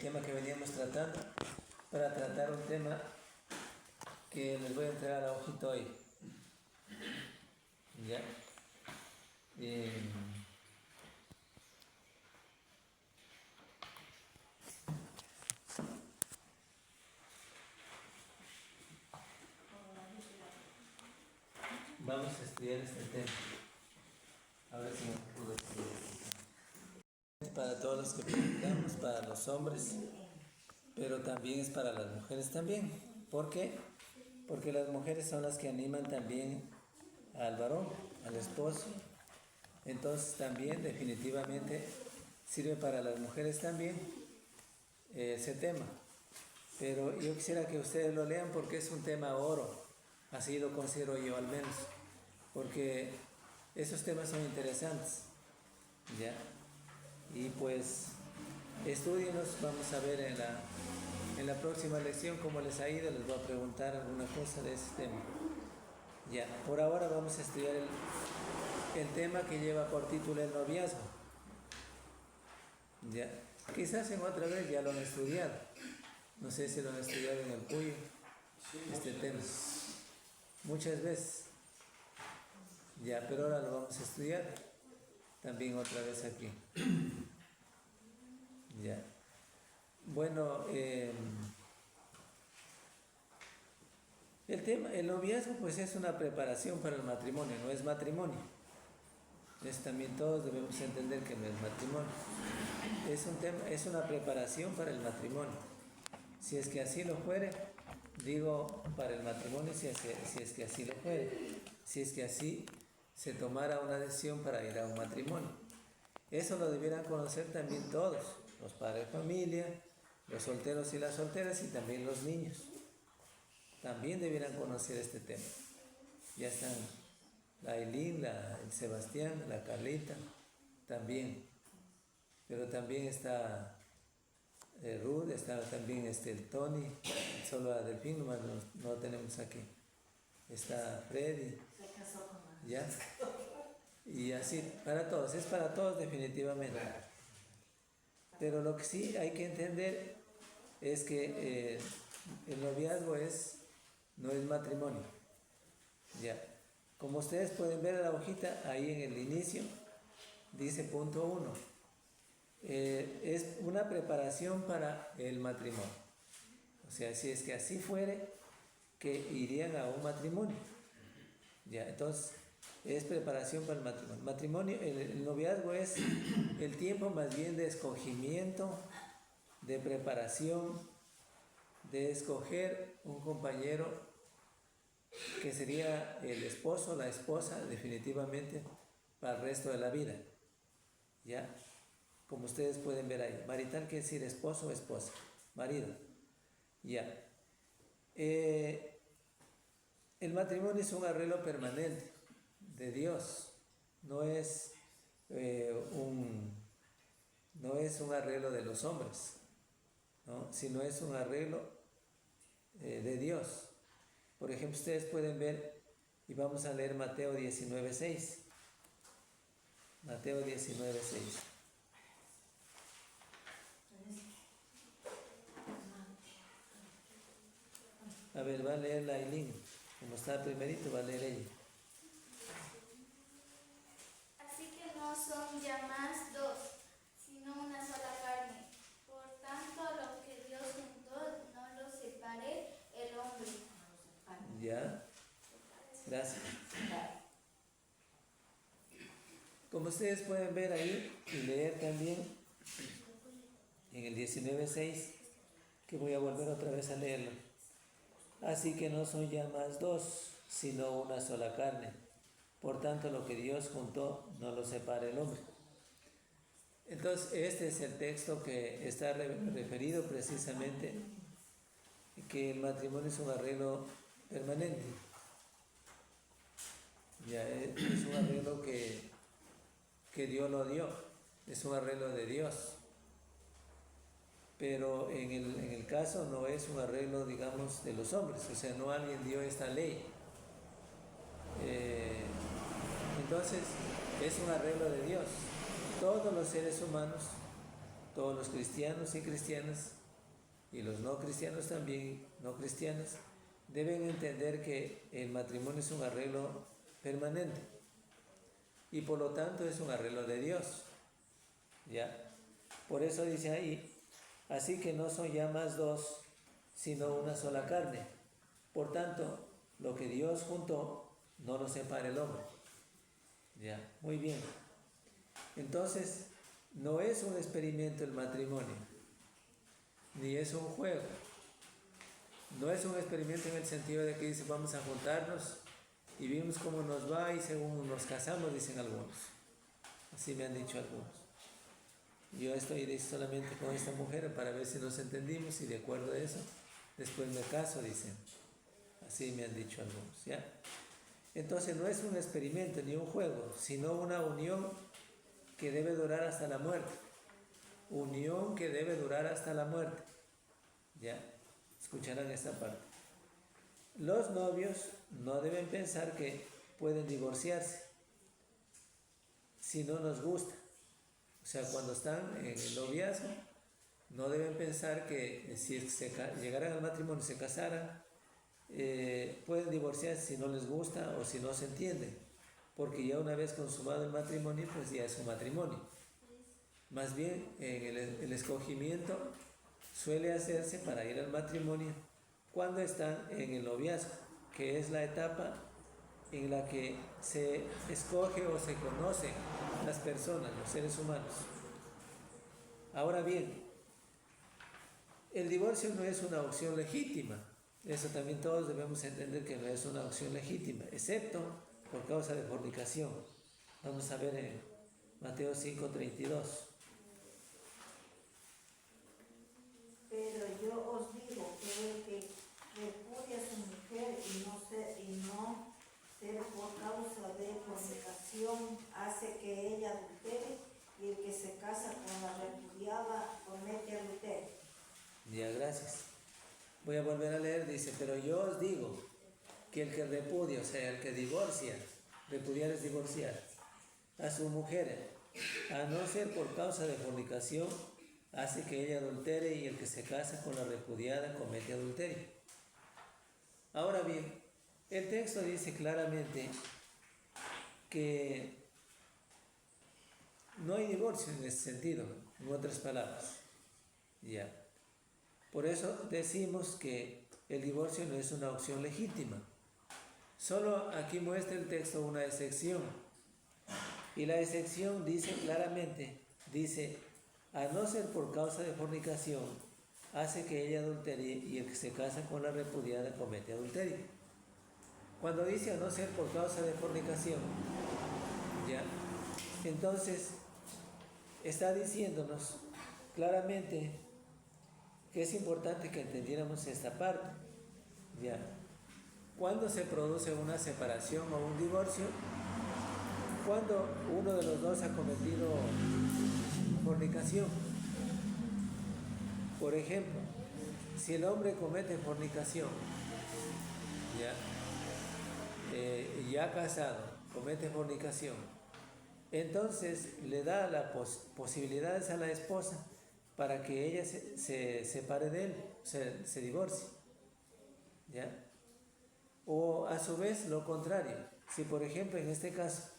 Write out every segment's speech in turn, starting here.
tema que veníamos tratando, para tratar un tema que les voy a entregar a ojito hoy. ¿Ya? Vamos a estudiar este tema. A ver si me puedo estudiar. Para todos los que practicamos, para los hombres, pero también es para las mujeres también. ¿Por qué? Porque las mujeres son las que animan también al varón, al esposo. Entonces también definitivamente sirve para las mujeres también ese tema. Pero yo quisiera que ustedes lo lean porque es un tema oro, así lo considero yo al menos, porque esos temas son interesantes, ¿ya? Y pues estudienos, vamos a ver en la próxima lección cómo les ha ido, les voy a preguntar alguna cosa de ese tema. Ya, por ahora vamos a estudiar el tema que lleva por título el noviazgo. Ya, quizás en otra vez ya lo han estudiado. No sé si lo han estudiado en el Puyo, este tema. Muchas veces. Ya, pero ahora lo vamos a estudiar también otra vez aquí. Ya. Bueno, el noviazgo pues es una preparación para el matrimonio, no es matrimonio. También todos debemos entender que no es matrimonio. Es una preparación para el matrimonio. Si es que así lo fuere, digo para el matrimonio, si es que así lo fuere, si es que así se tomara una decisión para ir a un matrimonio. Eso lo debieran conocer también todos, los padres de familia, los solteros y las solteras y también los niños. También debieran conocer este tema. Ya están la Eileen, el Sebastián, la Carlita, también. Pero también está Ruth, está también el Tony, solo a Delfín no lo tenemos aquí. Está Freddy. ¿Ya? Y así, para todos, es para todos definitivamente. Pero lo que sí hay que entender es que el noviazgo no es matrimonio. Ya. Como ustedes pueden ver en la hojita, ahí en el inicio, dice punto 1. Es una preparación para el matrimonio. O sea, si es que así fuere, que irían a un matrimonio. Ya, entonces, es preparación para el matrimonio. El noviazgo es el tiempo más bien de escogimiento, de preparación, de escoger un compañero que sería el esposo, la esposa, definitivamente, para el resto de la vida. ¿Ya? Como ustedes pueden ver ahí. Marital quiere decir esposo o esposa. Marido. ¿Ya? El matrimonio es un arreglo permanente de Dios. No es un arreglo de los hombres, ¿no? Sino es un arreglo de Dios. Por ejemplo, ustedes pueden ver, y vamos a leer Mateo 19:6. Mateo 19:6. A ver, va a leer la Aileen. Como está primerito, va a leer ella. Así que no son ya más dos, sino una sola carne. Por tanto, lo que Dios juntó, no lo separe el hombre. Ya. Gracias. Como ustedes pueden ver ahí y leer también en el 19:6, que voy a volver otra vez a leerlo. Así que no son ya más dos, sino una sola carne. Por tanto, lo que Dios juntó, no lo separe el hombre. Entonces, este es el texto que está referido precisamente, que el matrimonio es un arreglo permanente. Ya es un arreglo que Dios lo dio, es un arreglo de Dios. Pero en el caso no es un arreglo, digamos, de los hombres, o sea, no alguien dio esta ley. Entonces, es un arreglo de Dios. Todos los seres humanos todos los cristianos y cristianas, y los no cristianos también, no cristianos, deben entender que el matrimonio es un arreglo permanente y por lo tanto es un arreglo de Dios. ¿Ya? Por eso dice ahí, así que no son ya más dos, sino una sola carne. Por tanto, lo que Dios juntó, no lo separe el hombre. ¿Ya? Muy bien. Entonces, no es un experimento el matrimonio, ni es un juego. No es un experimento en el sentido de que dice vamos a juntarnos y vimos cómo nos va y según nos casamos, dicen algunos. Así me han dicho algunos. Yo estoy solamente con esta mujer para ver si nos entendimos y de acuerdo a eso, después me caso, dicen. Así me han dicho algunos, ¿ya? Entonces no es un experimento ni un juego, sino una unión que debe durar hasta la muerte. Unión que debe durar hasta la muerte. ¿Ya? Escucharán esta parte. Los novios no deben pensar que pueden divorciarse si no nos gusta. O sea, cuando están en el noviazgo, no deben pensar que si llegaran al matrimonio y se casaran, pueden divorciarse si no les gusta o si no se entienden. Porque ya una vez consumado el matrimonio, pues ya es un matrimonio. Más bien, el escogimiento suele hacerse para ir al matrimonio cuando están en el noviazgo, que es la etapa en la que se escoge o se conocen las personas, los seres humanos. Ahora bien, el divorcio no es una opción legítima. Eso también todos debemos entender que no es una opción legítima, excepto por causa de fornicación. Vamos a ver en Mateo 5:32. Pero yo os digo que el que repudia a su mujer y no ser por causa de fornicación hace que ella adultere, y el que se casa con la repudiada comete adulterio. Ya, gracias. Voy a volver a leer, dice, pero yo os digo que el que repudia, o sea, el que divorcia, repudiar es divorciar, a su mujer, a no ser por causa de fornicación, hace que ella adultere, y el que se casa con la repudiada comete adulterio. Ahora bien, el texto dice claramente que no hay divorcio en ese sentido, en otras palabras. Ya. Por eso decimos que el divorcio no es una opción legítima. Solo aquí muestra el texto una excepción. Y la excepción dice claramente, dice, a no ser por causa de fornicación, hace que ella adulterie, y el que se casa con la repudiada comete adulterio. Cuando dice a no ser por causa de fornicación, ¿ya? Entonces, está diciéndonos claramente que es importante que entendiéramos esta parte, ¿ya? Cuando se produce una separación o un divorcio, cuando uno de los dos ha cometido fornicación. Por ejemplo, si el hombre comete fornicación, ya casado, comete fornicación, entonces le da las posibilidades a la esposa para que ella se separe de él, se divorcie, ¿ya? O a su vez lo contrario, si por ejemplo en este caso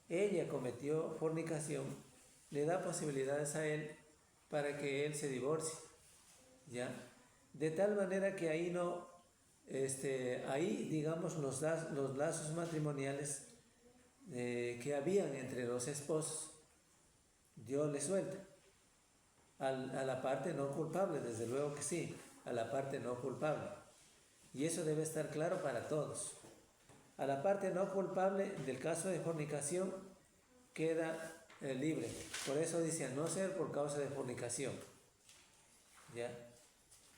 ella cometió fornicación, le da posibilidades a él para que él se divorcie, ¿ya? De tal manera que ahí no, ahí digamos los lazos matrimoniales que habían entre los esposos, Dios les suelta. A la parte no culpable, desde luego que sí, a la parte no culpable. Y eso debe estar claro para todos. A la parte no culpable del caso de fornicación queda libre. Por eso dice, a no ser por causa de fornicación. ¿Ya?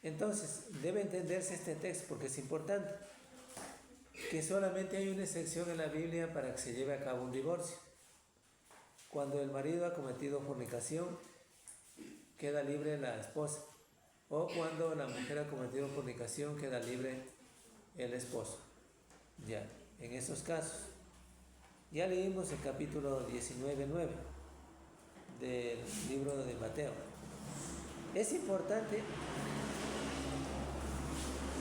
Entonces, debe entenderse este texto porque es importante. Que solamente hay una excepción en la Biblia para que se lleve a cabo un divorcio. Cuando el marido ha cometido fornicación, queda libre la esposa. O cuando la mujer ha cometido fornicación, queda libre el esposo. Ya, en esos casos. Ya leímos el capítulo 19:9 del libro de Mateo. Es importante,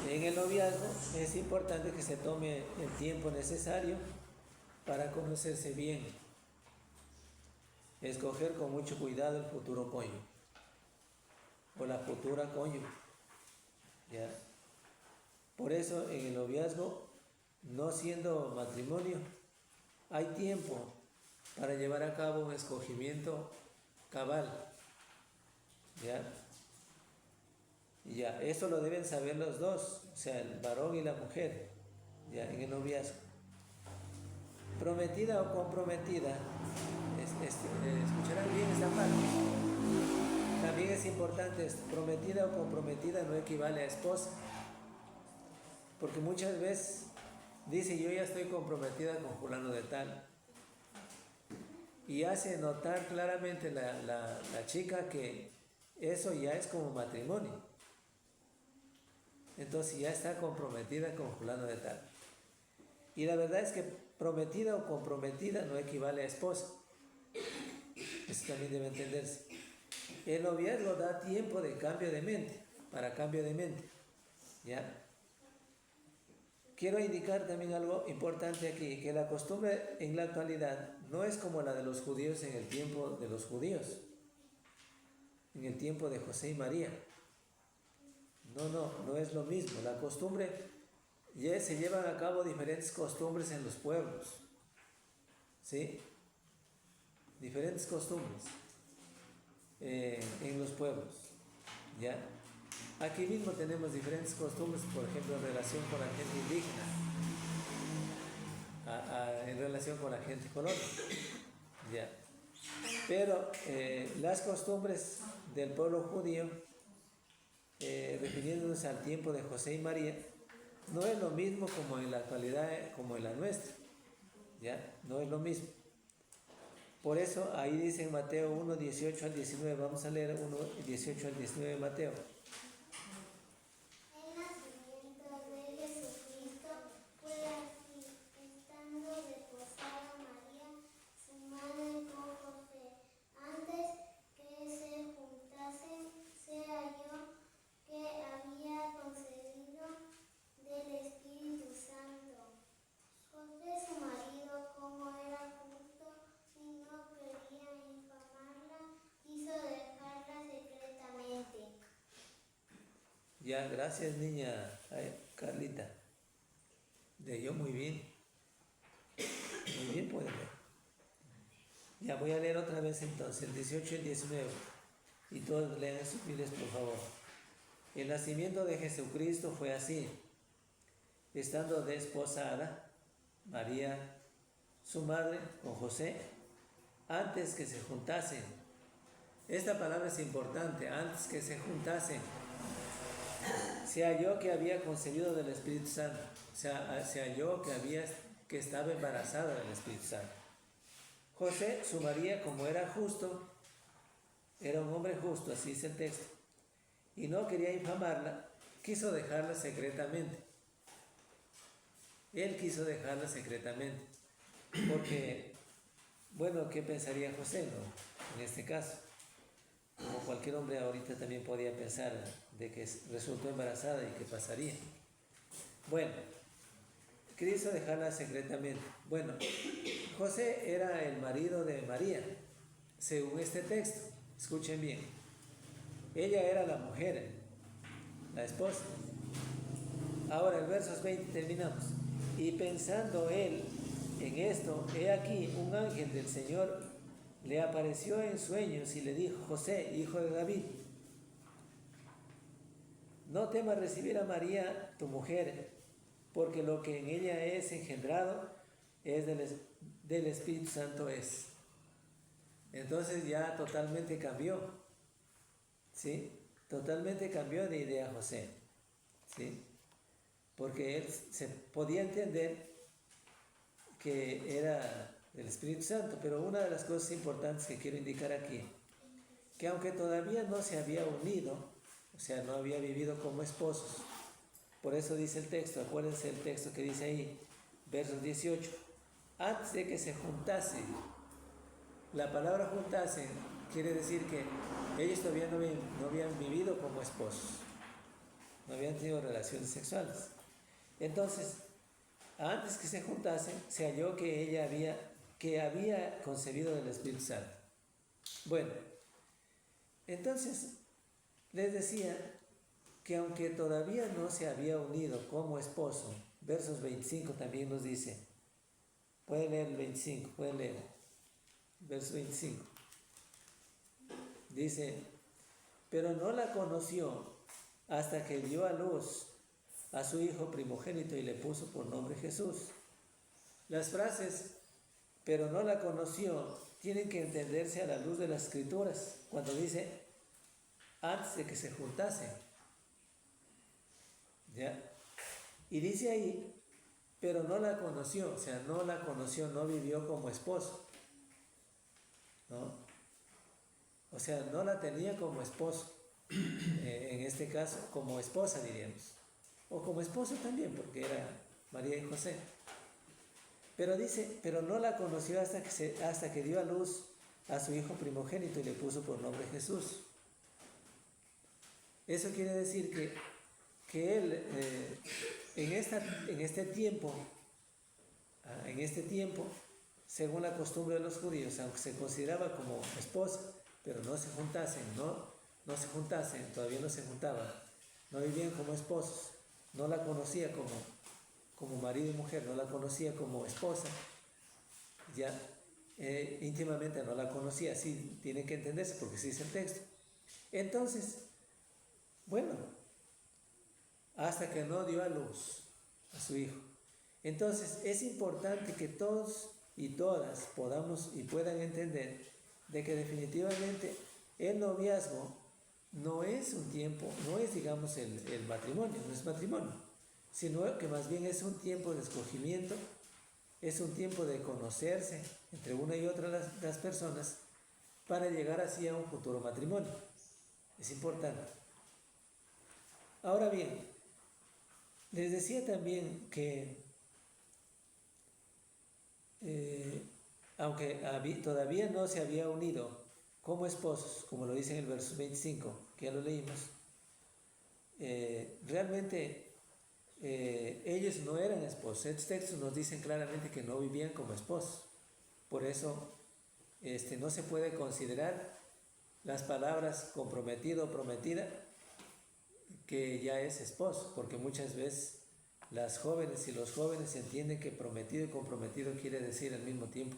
en el noviazgo, es importante que se tome el tiempo necesario para conocerse bien, escoger con mucho cuidado el futuro cónyuge o la futura cónyuge, ¿ya? Por eso en el noviazgo, no siendo matrimonio, hay tiempo para llevar a cabo un escogimiento cabal, ¿ya? Ya, eso lo deben saber los dos, o sea, el varón y la mujer, ya, en el noviazgo. Prometida o comprometida, escucharán bien esta parte. También es importante esto, prometida o comprometida no equivale a esposa, porque muchas veces dice yo ya estoy comprometida con fulano de tal, y hace notar claramente la chica que eso ya es como matrimonio. Entonces ya está comprometida con fulano de tal. Y la verdad es que prometida o comprometida no equivale a esposa. Eso también debe entenderse. El noviazgo da tiempo de cambio de mente, para cambio de mente, ¿ya? Quiero indicar también algo importante aquí, que la costumbre en la actualidad no es como la de los judíos en el tiempo de los judíos, en el tiempo de José y María. No es lo mismo. La costumbre, ya se llevan a cabo diferentes costumbres en los pueblos, ¿sí? Diferentes costumbres en los pueblos, ¿ya? Aquí mismo tenemos diferentes costumbres, por ejemplo, en relación con la gente indígena, en relación con la gente colonia, ¿ya? Pero las costumbres del pueblo judío, refiriéndonos al tiempo de José y María, no es lo mismo como en la actualidad, como en la nuestra, ¿ya? No es lo mismo. Por eso ahí dice en Mateo 1, 18 al 19, vamos a leer 1, 18 al 19 de Mateo. El nacimiento de Jesucristo fue así, estando desposada María, su madre, con José. Antes que se juntasen, se halló que había concebido del Espíritu Santo. José, su marido, como era justo y no quería infamarla, quiso dejarla secretamente. Ya, gracias niña. Ay, Carlita. Leyó muy bien. Muy bien puede leer. Ya voy a leer otra vez entonces, el 18 y el 19. Y todos lean sus Biblias, por favor. El nacimiento de Jesucristo fue así. Estando desposada María, su madre, con José, antes que se juntasen. Esta palabra es importante, antes que se juntasen. Se halló que había concebido del Espíritu Santo. Se halló que estaba embarazada del Espíritu Santo. José, su María, como era justo, era un hombre justo, así dice el texto, y no quería infamarla, quiso dejarla secretamente. Él quiso dejarla secretamente, porque, bueno, ¿qué pensaría José, no? En este caso, como cualquier hombre ahorita también podía pensar de que resultó embarazada y qué pasaría. Bueno, quiso dejarla secretamente. Bueno, José era el marido de María, según este texto. Escuchen bien. Ella era la mujer, la esposa. Ahora el versos 20 terminamos. Y pensando él en esto, he aquí un ángel del Señor le apareció en sueños y le dijo: José, hijo de David, no temas recibir a María, tu mujer, porque lo que en ella es engendrado es del Espíritu Santo es. Entonces ya totalmente cambió, ¿sí? Totalmente cambió de idea José, ¿sí? Porque él se podía entender que era del Espíritu Santo, pero una de las cosas importantes que quiero indicar aquí, que aunque todavía no se había unido, o sea, no había vivido como esposos, por eso dice el texto, acuérdense el texto que dice ahí, versos 18, antes de que se juntasen. La palabra juntasen quiere decir que ellos todavía no habían vivido como esposos, no habían tenido relaciones sexuales. Entonces, antes que se juntasen, se halló que ella había concebido del Espíritu Santo. Bueno, entonces les decía que aunque todavía no se había unido como esposo, versos 25 también nos dice, pueden leer el 25, pueden leer, verso 25. Dice, pero no la conoció hasta que dio a luz a su hijo primogénito y le puso por nombre Jesús. Las frases, pero no la conoció, tienen que entenderse a la luz de las Escrituras, cuando dice, antes de que se juntasen. ¿Ya? Y dice ahí, pero no la conoció, o sea, no la conoció, no vivió como esposo, ¿no? O sea, no la tenía como esposo, en este caso, como esposa diríamos, o como esposo también, porque era María y José. Pero dice, pero no la conoció hasta que dio a luz a su hijo primogénito y le puso por nombre Jesús. Eso quiere decir que él, en este tiempo, según la costumbre de los judíos, aunque se consideraba como esposa, pero no se juntasen, todavía no se juntaban, no vivían como esposos, no la conocía como marido y mujer, no la conocía como esposa, ya íntimamente no la conocía, así tiene que entenderse porque así dice el texto. Entonces, bueno, hasta que no dio a luz a su hijo. Entonces es importante que todos y todas podamos y puedan entender de que definitivamente el noviazgo no es un tiempo, no es digamos el matrimonio, no es matrimonio, sino que más bien es un tiempo de escogimiento, es un tiempo de conocerse entre una y otra las personas para llegar así a un futuro matrimonio. Es importante. Ahora bien, les decía también que aunque todavía no se había unido como esposos, como lo dice en el verso 25, que ya lo leímos, realmente ellos no eran esposos. Estos textos nos dicen claramente que no vivían como esposos. Por eso no se puede considerar las palabras comprometido o prometida que ya es esposo, porque muchas veces las jóvenes y los jóvenes entienden que prometido y comprometido quiere decir al mismo tiempo,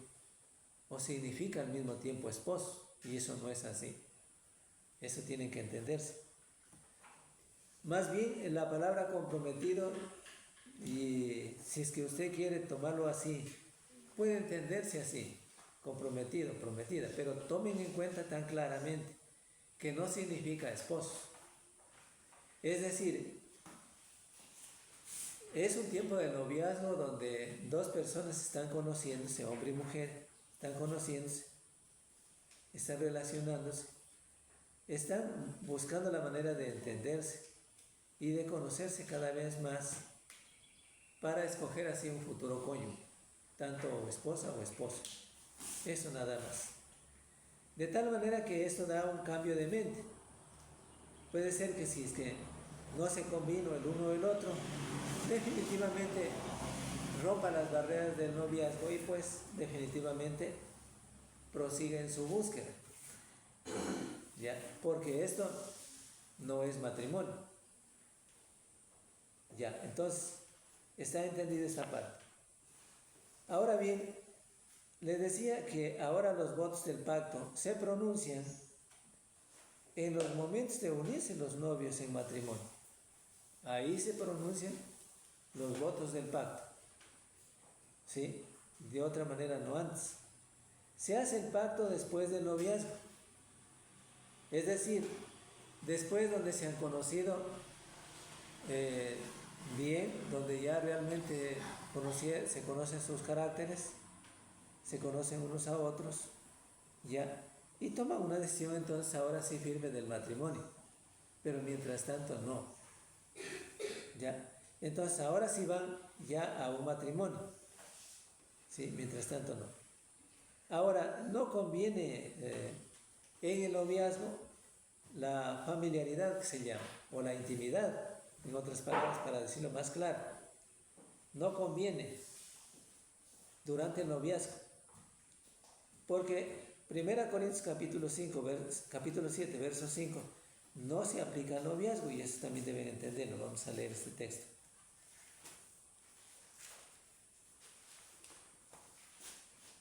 o significa al mismo tiempo esposo, y eso no es así. Eso tiene que entenderse. Más bien la palabra comprometido, y si es que usted quiere tomarlo así, puede entenderse así, comprometido, prometida, pero tomen en cuenta tan claramente que no significa esposo. Es decir, es un tiempo de noviazgo donde dos personas están conociéndose, hombre y mujer, están conociéndose, están relacionándose, están buscando la manera de entenderse y de conocerse cada vez más para escoger así un futuro cónyuge, tanto esposa o esposo. Eso nada más. De tal manera que esto da un cambio de mente. Puede ser que si es que no se combinó el uno o el otro, definitivamente rompa las barreras del noviazgo y pues definitivamente prosiga en su búsqueda. ¿Ya? Porque esto no es matrimonio. Ya, entonces está entendida esta parte. Ahora bien, les decía que ahora los votos del pacto se pronuncian en los momentos de unirse los novios en matrimonio. Ahí se pronuncian los votos del pacto. ¿Sí? De otra manera no antes. Se hace el pacto después del noviazgo. Es decir, después donde se han conocido bien, donde ya realmente se conocen sus caracteres, se conocen unos a otros, ya, y toman una decisión entonces ahora sí firme del matrimonio, pero mientras tanto no, ya, entonces ahora sí van ya a un matrimonio, sí, mientras tanto no. Ahora, no conviene en el noviazgo la familiaridad que se llama, o la intimidad, en otras palabras, para decirlo más claro, no conviene durante el noviazgo, porque 1 Corintios capítulo 7, verso 5, no se aplica al noviazgo, y eso también deben entenderlo. Vamos a leer este texto.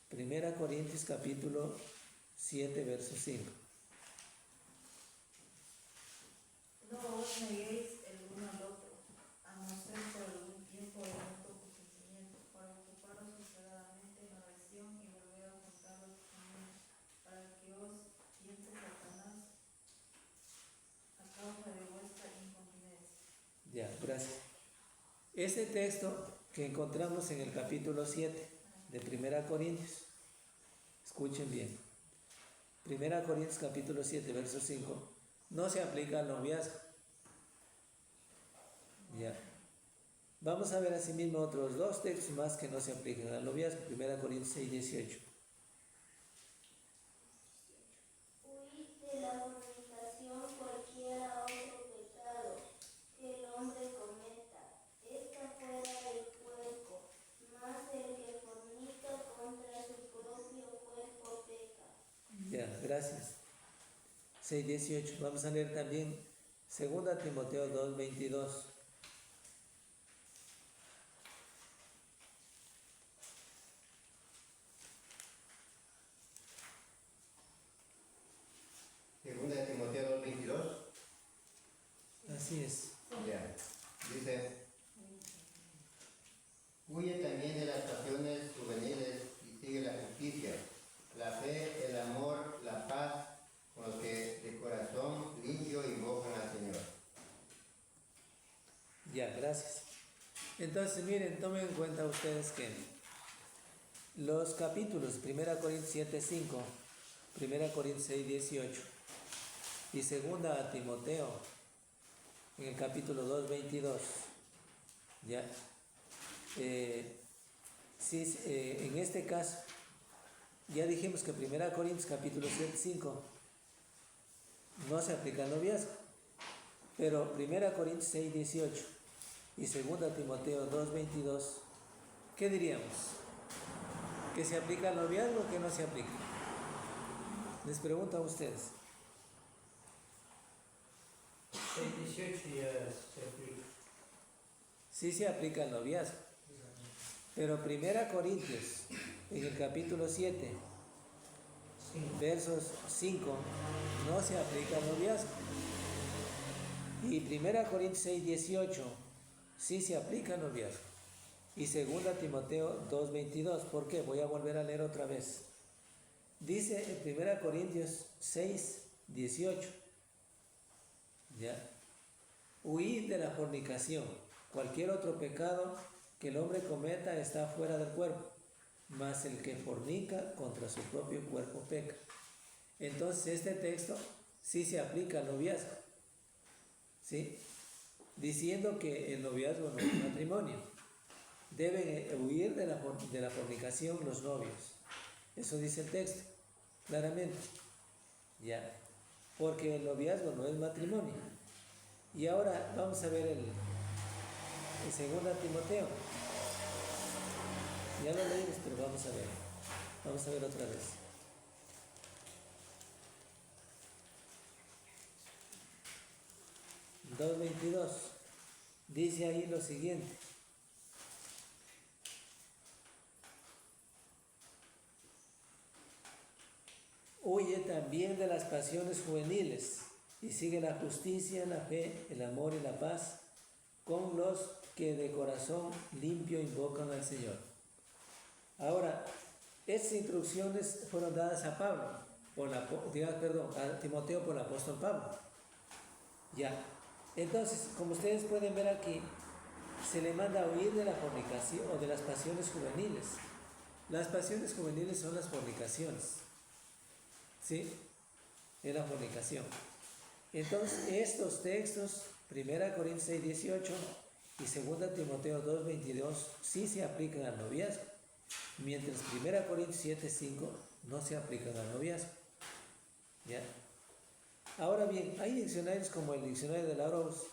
Primera Corintios capítulo 7, verso 5. No os neguéis el uno al otro, a no ser por algún tiempo de mutuo consentimiento, para ocuparos sosegadamente en la oración y volver a juntaros conmigo, para que os tiente Satanás a causa de vuestra incontinencia. Ya, gracias. Este texto que encontramos en el capítulo 7 de 1 Corintios, escuchen bien. 1 Corintios capítulo 7, verso 5, no se aplica al noviazgo. Ya. Vamos a ver asimismo otros dos textos más que no se aplican al noviazgo. 1 Corintios 6, 18. Huid de la fornicación, cualquiera otro pecado que el hombre cometa, está fuera del cuerpo, mas el que fornica contra su propio cuerpo peca. Ya, gracias. 6, 18. Vamos a leer también 2 Timoteo 2, 22. Segunda de Timoteo 2:22. Así es. Ya. Dice, huye también de las pasiones juveniles y sigue la justicia, la fe, el amor, la paz, con los que de corazón limpio invocan al Señor. Ya, gracias. Entonces, miren, tomen en cuenta ustedes que los capítulos 1 Corintios 7, 5, 1 Corintios 6, 18 y 2 Timoteo en el capítulo 2, 22, ya, en este caso, ya dijimos que 1 Corintios capítulo 7, 5 no se aplica al noviazgo, pero 1 Corintios 6, 18 y 2 Timoteo 2, 22, ¿qué diríamos? ¿Que se aplica al noviazgo o que no se aplica? Les pregunto a ustedes. 6:18 ya se aplica. Sí se aplica al noviazgo, pero 1 Corintios en el capítulo 7, Sí. versos 5, no se aplica al noviazgo. Y 1 Corintios 6, 18 sí se aplica al noviazgo. Y 2 Timoteo 2, 22. ¿Por qué? Voy a volver a leer otra vez. Dice en 1 Corintios 6, 18. ¿Ya? Huid de la fornicación. Cualquier otro pecado que el hombre cometa está fuera del cuerpo, mas el que fornica contra su propio cuerpo peca. Entonces este texto sí se aplica al noviazgo, ¿sí? Diciendo que el noviazgo no es matrimonio. Deben huir de la fornicación los novios. Eso dice el texto, claramente. Ya, porque el noviazgo no es matrimonio. Y ahora vamos a ver el 2 Timoteo. Ya lo leímos, pero vamos a ver. Vamos a ver otra vez. Dos 22. Dice ahí lo siguiente. Huye también de las pasiones juveniles y sigue la justicia, la fe, el amor y la paz con los que de corazón limpio invocan al Señor. Ahora, estas instrucciones fueron dadas a a Timoteo por el apóstol Pablo. Ya. Entonces, como ustedes pueden ver aquí, se le manda a huir de la fornicación o de las pasiones juveniles. Las pasiones juveniles son las fornicaciones. ¿Sí? Es la fornicación. Entonces, estos textos, 1 Corintios 6, 18 y 2 Timoteo 2, 22, sí se aplican al noviazgo, mientras 1 Corintios 7, 5 no se aplican al noviazgo. ¿Ya? Ahora bien, hay diccionarios como el diccionario de la Rose,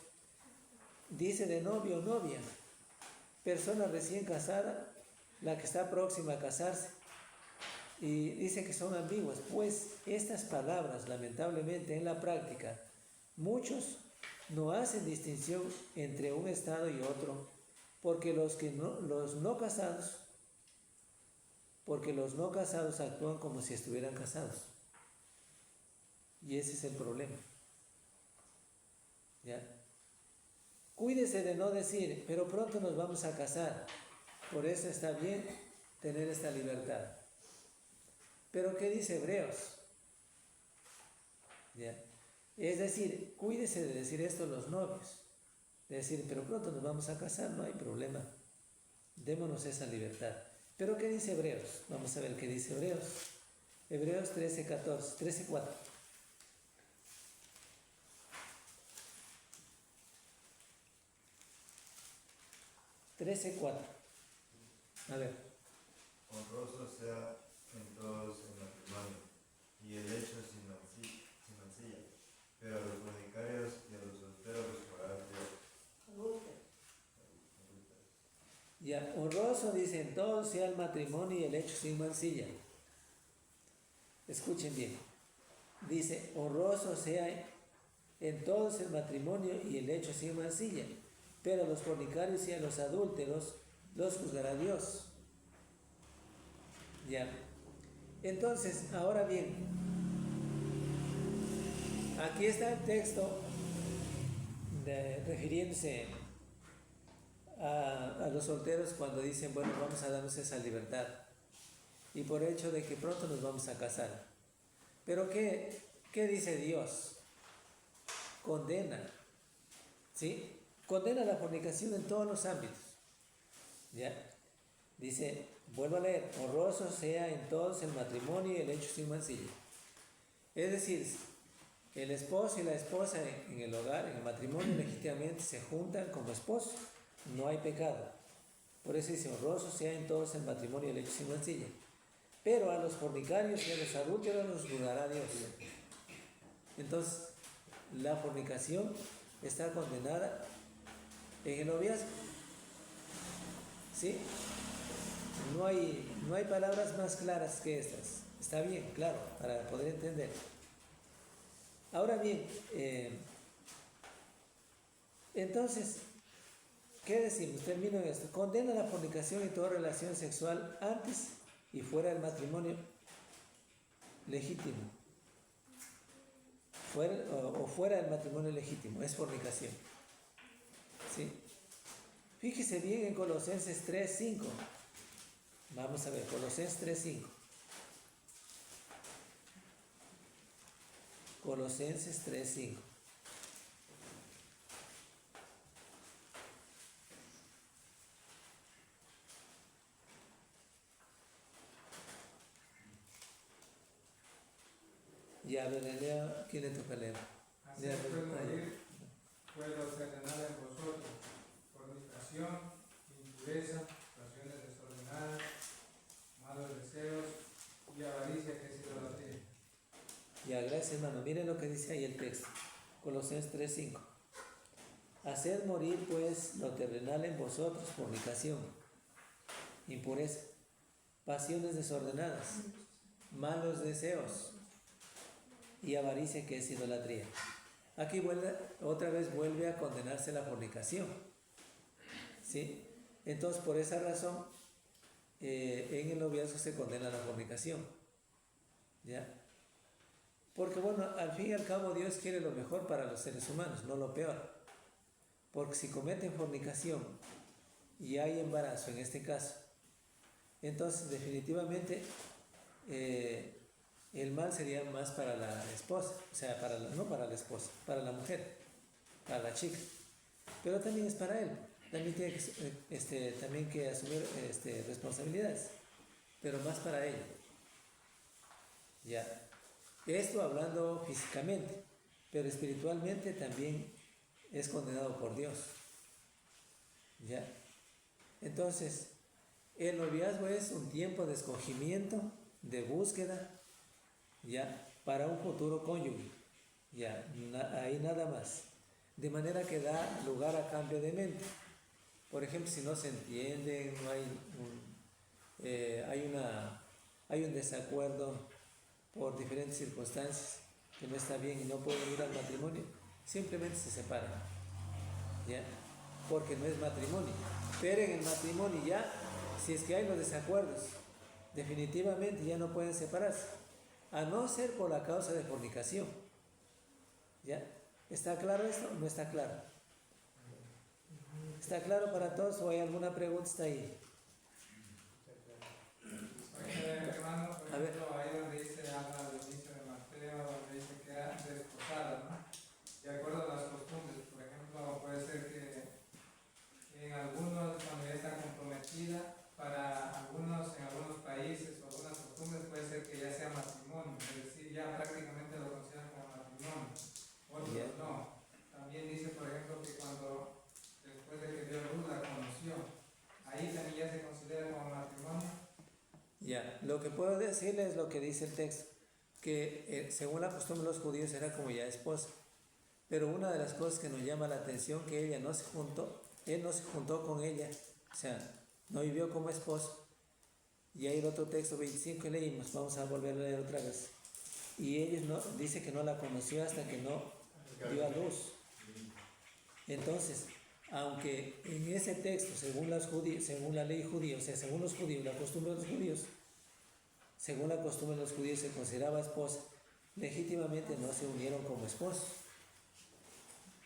dice de novio o novia, persona recién casada, la que está próxima a casarse, y dice que son ambiguas, pues estas palabras, lamentablemente en la práctica, muchos no hacen distinción entre un estado y otro, porque los no casados actúan como si estuvieran casados. Y ese es el problema. ¿Ya? Cuídese de no decir, pero pronto nos vamos a casar. Por eso está bien tener esta libertad. Pero ¿qué dice Hebreos? ¿Ya? Es decir, cuídese de decir esto a los novios. De decir, pero pronto nos vamos a casar, no hay problema. Démonos esa libertad. Pero ¿qué dice Hebreos? Vamos a ver qué dice Hebreos. Hebreos 13:4. 13:4. A ver. Honroso sea en todos el matrimonio, y el hecho sin mancilla, pero a los fornicarios y a los solteros restaurará Dios. Ya, honroso dice en todo sea el matrimonio y el hecho sin mancilla. Escuchen bien. Dice, honroso sea en todos el matrimonio y el hecho sin mancilla, pero a los fornicarios y a los adúlteros los juzgará Dios. Ya. Entonces, ahora bien, aquí está el texto refiriéndose a los solteros cuando dicen, bueno, vamos a darnos esa libertad. Y por hecho de que pronto nos vamos a casar. Pero ¿qué dice Dios? Condena. ¿Sí? Condena la fornicación en todos los ámbitos. ¿Ya? Dice, vuelvo a leer, honroso sea en todos el matrimonio y el hecho sin mancilla. Es decir, el esposo y la esposa en el hogar, en el matrimonio, legítimamente se juntan como esposos. No hay pecado. Por eso dice, honroso sea en todos el matrimonio y el hecho sin mancilla. Pero a los fornicarios y a los adúlteros los juzgará Dios. Entonces, la fornicación está condenada en el noviazgo. ¿Sí? No hay palabras más claras que estas. Está bien, claro, para poder entender. Ahora bien, entonces, ¿qué decimos? Termino en esto. Condena la fornicación y toda relación sexual antes y fuera del matrimonio legítimo. Fuera del matrimonio legítimo, es fornicación. ¿Sí? Fíjese bien en Colosenses 3:5. Vamos a ver, Colosenses 3:5. Colosenses 3:5. Ya, a ver, lea, ¿quién le toca leer? Así fue morir, fue lo terrenal en vosotros, fornicación, impureza, pasiones desordenadas, malos deseos y avaricia que es idolatría. Ya, gracias hermano. Miren lo que dice ahí el texto. Colosenses 3:5. Haced morir pues lo terrenal en vosotros, fornicación, impureza, pasiones desordenadas, malos deseos y avaricia que es idolatría. Aquí otra vez vuelve a condenarse la fornicación. ¿Sí? Entonces, por esa razón, en el noviazgo se condena la fornicación. ¿Ya? Porque bueno, al fin y al cabo Dios quiere lo mejor para los seres humanos, no lo peor. Porque si cometen fornicación y hay embarazo en este caso, entonces definitivamente el mal sería más para la esposa, o sea, no para la esposa, para la mujer, para la chica. Pero también es para él, también tiene que asumir responsabilidades, pero más para ella. Ya. Esto hablando físicamente, pero espiritualmente también es condenado por Dios. ¿Ya? Entonces, el noviazgo es un tiempo de escogimiento, de búsqueda, ¿ya? para un futuro cónyuge. Ya, ahí nada más. De manera que da lugar a cambio de mente. Por ejemplo, si no se entienden, no hay un desacuerdo por diferentes circunstancias que no está bien y no pueden ir al matrimonio, simplemente se separan, ¿ya? Porque no es matrimonio. Pero en el matrimonio ya, si es que hay los desacuerdos, definitivamente ya no pueden separarse, a no ser por la causa de fornicación. ¿Ya? ¿Está claro esto o no está claro? ¿Está claro para todos o hay alguna pregunta? Está ahí. Hermano, por ejemplo, ahí donde dice, habla del inicio de Mateo, donde dice que era desposada, ¿no? De acuerdo a las costumbres, por ejemplo, puede ser que en algunos, cuando ya está comprometida, para algunos, en algunos países o algunas costumbres, puede ser que ya sea matrimonio, es decir, ya prácticamente lo consideran como matrimonio. Otros no. También dice, por ejemplo, que cuando, después de que dio luz, la conoció, ahí también ya se considera como matrimonio. Ya, lo que puedo decirles es lo que dice el texto, que según la costumbre de los judíos era como ya esposa. Pero una de las cosas que nos llama la atención que él no se juntó con ella, o sea, no vivió como esposo. Y ahí el otro texto 25 que leímos, vamos a volver a leer otra vez. Y dice que no la conoció hasta que no dio a luz. Entonces, aunque en ese texto, según la ley judía, o sea, según los judíos, la costumbre de los judíos, según la costumbre de los judíos se consideraba esposa, legítimamente no se unieron como esposos.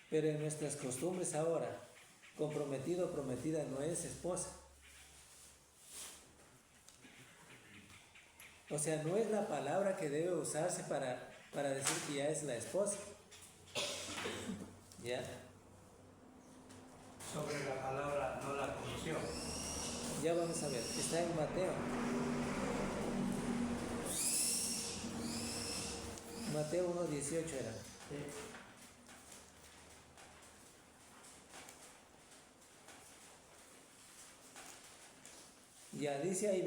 Pero en nuestras costumbres ahora, comprometido o prometida no es esposa. O sea, no es la palabra que debe usarse para decir que ya es la esposa. ¿Ya? Sobre la palabra no la conoció. Ya vamos a ver, está en Mateo. Mateo 1:18 era. Ya, dice ahí,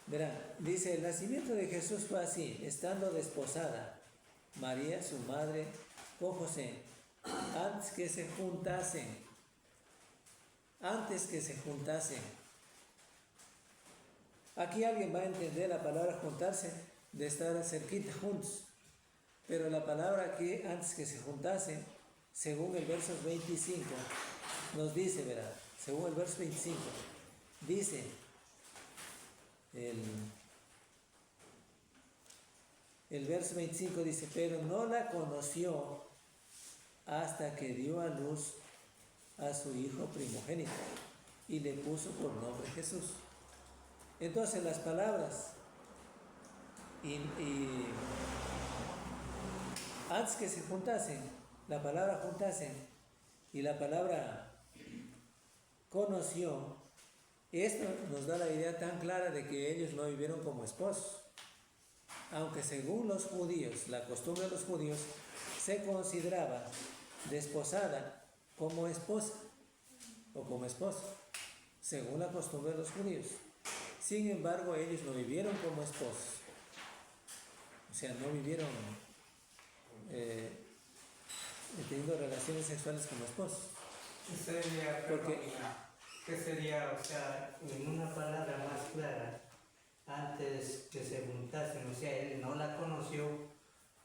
verán, dice, el nacimiento de Jesús fue así, estando desposada María, su madre, con José, antes que se juntasen. Aquí alguien va a entender la palabra juntarse de estar cerquita juntos, pero la palabra aquí, antes que se juntasen, según el verso 25, nos dice, verá, según el verso 25, dice, el verso 25 dice, pero no la conoció hasta que dio a luz a su hijo primogénito y le puso por nombre Jesús. Entonces las palabras y antes que se juntasen, la palabra juntasen y la palabra conoció, esto nos da la idea tan clara de que ellos no vivieron como esposos. Aunque según los judíos, la costumbre de los judíos, se consideraba desposada como esposa o como esposo, según la costumbre de los judíos. Sin embargo, ellos no vivieron como esposos. O sea, no vivieron teniendo relaciones sexuales como esposos. ¿Qué sería, o sea, en una palabra más clara, antes que se juntasen? O sea, él no la conoció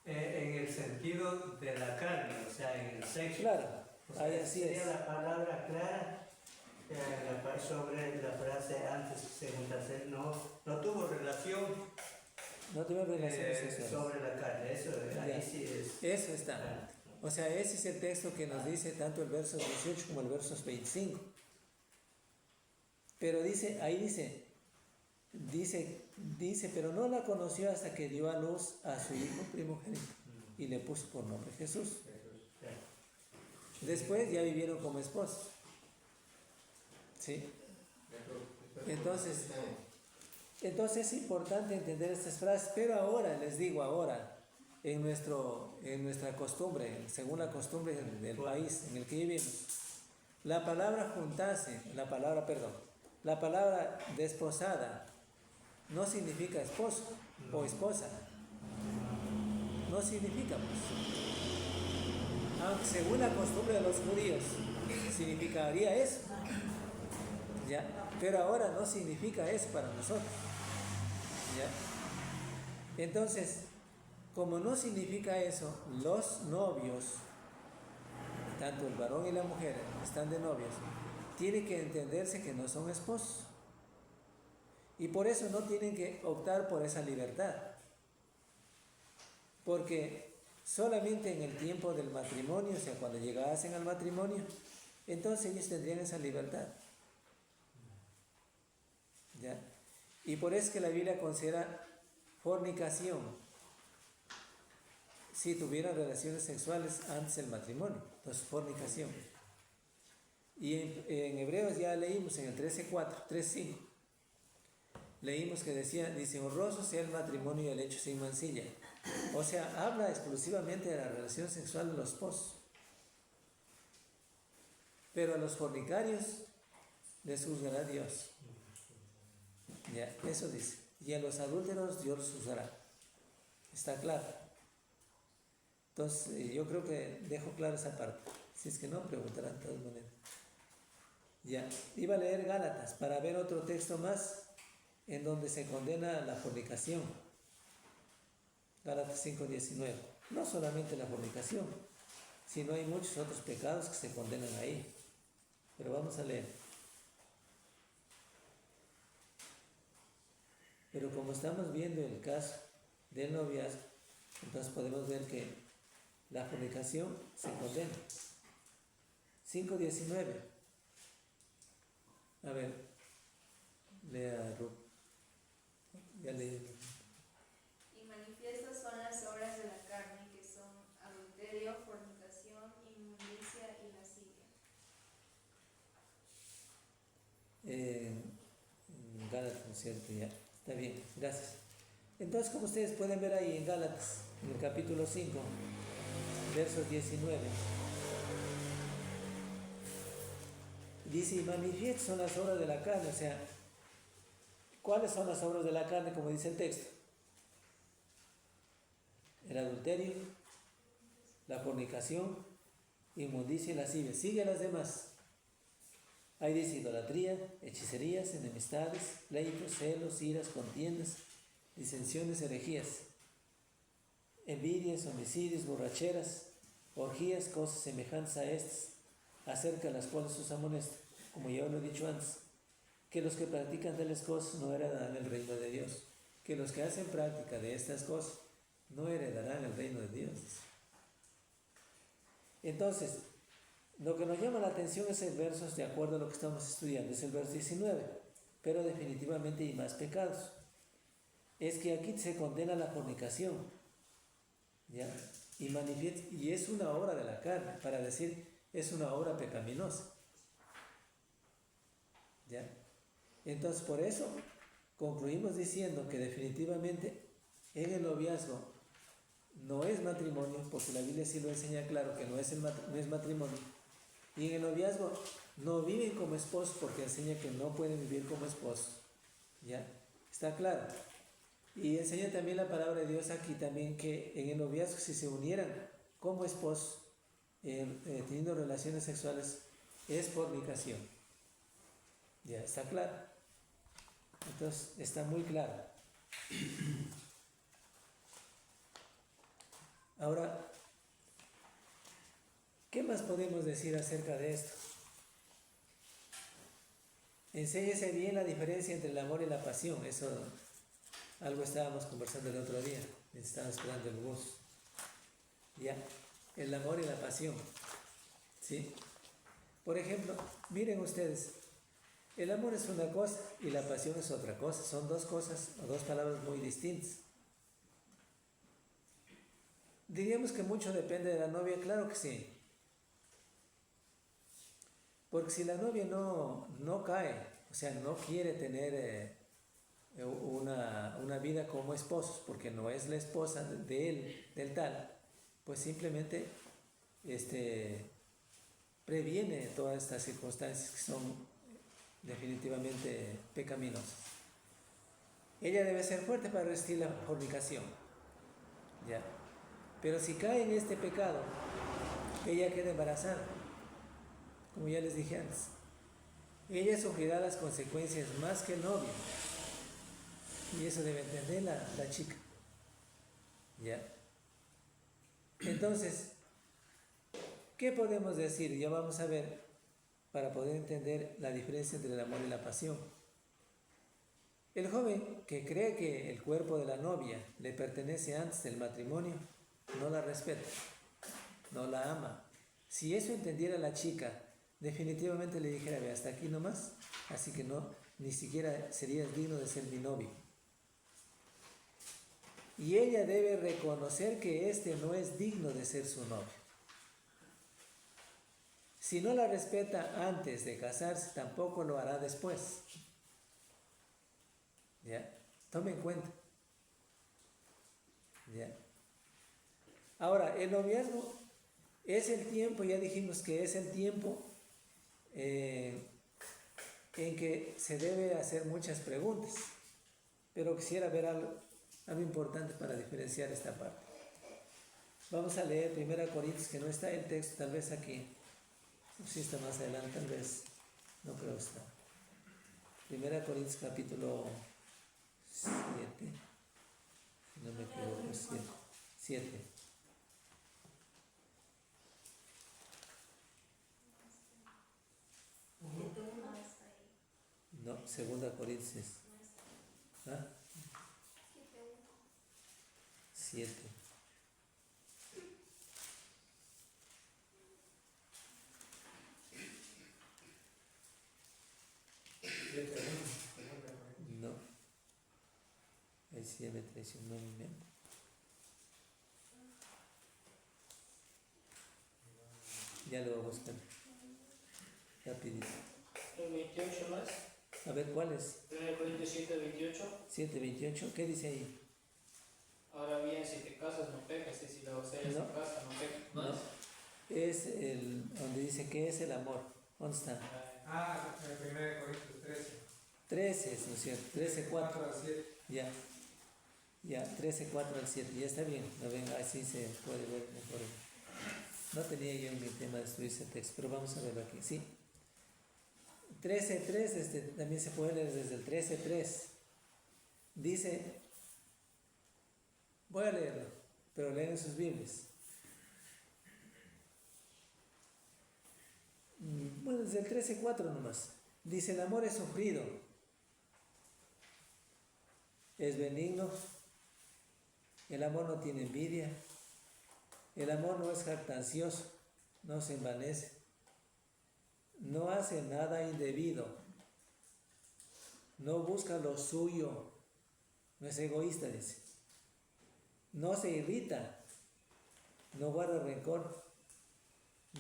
en el sentido de la carne, o sea, en el sexo. Claro, o sea, ahí así sería es. la palabra clara sobre la frase antes que se juntasen. No tuvo relación. No tuvo relaciones sexuales. Sobre la carne, eso ahí sí es. Eso está. O sea, ese es el texto que nos dice tanto el verso 18 como el verso 25. Pero dice, pero no la conoció hasta que dio a luz a su hijo primogénito y le puso por nombre Jesús. Después ya vivieron como esposos. ¿Sí? Entonces es importante entender estas frases, pero ahora, les digo ahora, en nuestra costumbre, según la costumbre del país en el que vivimos, la palabra juntarse, la palabra desposada no significa esposo o esposa. no significa pues. Aunque según la costumbre de los judíos significaría eso, ¿ya? Pero ahora no significa eso para nosotros, ¿ya? Entonces, como no significa eso, los novios, tanto el varón y la mujer están de novios, tiene que entenderse que no son esposos. Y por eso no tienen que optar por esa libertad. Porque solamente en el tiempo del matrimonio, o sea, cuando llegasen al matrimonio, entonces ellos tendrían esa libertad. ¿Ya? Y por eso que la Biblia considera fornicación si tuvieran relaciones sexuales antes del matrimonio. Entonces, fornicación. Y en Hebreos ya leímos en el 13:4, 3:5, leímos que dice, honroso sea el matrimonio y el hecho sin mancilla. O sea, habla exclusivamente de la relación sexual de los esposos. Pero a los fornicarios les juzgará Dios. Ya, eso dice. Y a los adúlteros Dios los juzgará. Está claro. Entonces, yo creo que dejo clara esa parte. Si es que no, preguntarán de todas maneras. Ya, iba a leer Gálatas para ver otro texto más en donde se condena la fornicación. Gálatas 5:19. No solamente la fornicación, sino hay muchos otros pecados que se condenan ahí. Pero vamos a leer. Pero como estamos viendo el caso del noviazgo, entonces podemos ver que la fornicación se condena. 5:19. A ver, lea Ruth. Ya leí. Y manifiestas son las obras de la carne, que son adulterio, fornicación, inmundicia y lascivia. Gálatas, ¿no es cierto? Ya, está bien, gracias. Entonces, como ustedes pueden ver ahí en Gálatas, en el capítulo 5, versos 19, dice, y manifiestas son las obras de la carne, o sea, ¿cuáles son las obras de la carne, como dice el texto? El adulterio, la fornicación, inmundicia y lascivia. Sigue las demás. Ahí dice idolatría, hechicerías, enemistades, pleitos, celos, iras, contiendas, disensiones, herejías, envidias, homicidios, borracheras, orgías, cosas semejantes a estas, acerca de las cuales os amonesto, como ya lo he dicho antes, que los que practican tales cosas no heredarán el reino de Dios, que los que hacen práctica de estas cosas no heredarán el reino de Dios. Entonces, lo que nos llama la atención es el verso, de acuerdo a lo que estamos estudiando, es el verso 19, pero definitivamente hay más pecados. Es que aquí se condena la fornicación, ¿ya? Y es una obra de la carne, para decir, es una obra pecaminosa, ¿ya? Entonces, por eso concluimos diciendo que definitivamente en el noviazgo no es matrimonio, porque la Biblia sí lo enseña claro que no es matrimonio. Y en el noviazgo no viven como esposos, porque enseña que no pueden vivir como esposos. ¿Ya? Está claro. Y enseña también la palabra de Dios aquí también que en el noviazgo, si se unieran como esposos, teniendo relaciones sexuales, es fornicación. ¿Ya? Está claro. Entonces, está muy claro. Ahora, ¿qué más podemos decir acerca de esto? Enséñese bien la diferencia entre el amor y la pasión. Eso, algo estábamos conversando el otro día. Estaba esperando el bus. Ya, el amor y la pasión. ¿Sí? Por ejemplo, miren ustedes, el amor es una cosa y la pasión es otra cosa. Son dos cosas o dos palabras muy distintas. Diríamos que mucho depende de la novia, claro que sí. Porque si la novia no cae, o sea, no quiere tener una vida como esposos, porque no es la esposa de él, del tal, pues simplemente previene todas estas circunstancias que son definitivamente pecaminosas. Ella debe ser fuerte para resistir la fornicación, ¿ya? Pero si cae en este pecado, ella queda embarazada, como ya les dije antes. Ella sufrirá las consecuencias más que el novio. Y eso debe entender la chica. ¿Ya? Entonces, ¿qué podemos decir? Ya vamos a ver, para poder entender la diferencia entre el amor y la pasión. El joven que cree que el cuerpo de la novia le pertenece antes del matrimonio, no la respeta, no la ama. Si eso entendiera la chica, definitivamente le dijera, ve, hasta aquí nomás, así que no, ni siquiera serías digno de ser mi novio. Y ella debe reconocer que este no es digno de ser su novio. Si no la respeta antes de casarse, tampoco lo hará después. ¿Ya? Tome en cuenta. ¿Ya? Ahora, el noviazgo es el tiempo, ya dijimos que es el tiempo en que se debe hacer muchas preguntas. Pero quisiera ver algo importante para diferenciar esta parte. Vamos a leer 1 Corintios, que no está el texto, tal vez aquí. Si está más adelante, tal vez. No creo que está. 1 Corintios capítulo 7. Si no me equivoco, 7. No, 2 Corintios. ¿Ah? 7. No. Ahí sí ya me traicionó mi mente. Ya lo voy a buscar. Rapidito. ¿El 28 más? A ver, ¿cuál es? 1 Corintios 7, 28. 7:28. ¿Qué dice ahí? Ahora bien, si te casas no pecas, y si la doncella se casa no pecas. No. Es donde dice que es el amor. ¿Dónde está? 1 Corintios 13. 13, ¿no es cierto? 13:4. 4 al 7. Ya. Ya, 13:4 al 7. Ya está bien. No ven, así se puede ver mejor. No tenía yo en mi tema de estudiar ese texto, pero vamos a verlo aquí. Sí. 13:3, también se puede leer desde el 13:3. Dice, voy a leerlo, pero leen en sus Biblias. Bueno, desde el 13:4 nomás. Dice, el amor es sufrido, es benigno, el amor no tiene envidia, el amor no es jactancioso, no se envanece, no hace nada indebido, no busca lo suyo, no es egoísta, dice, no se irrita, no guarda rencor,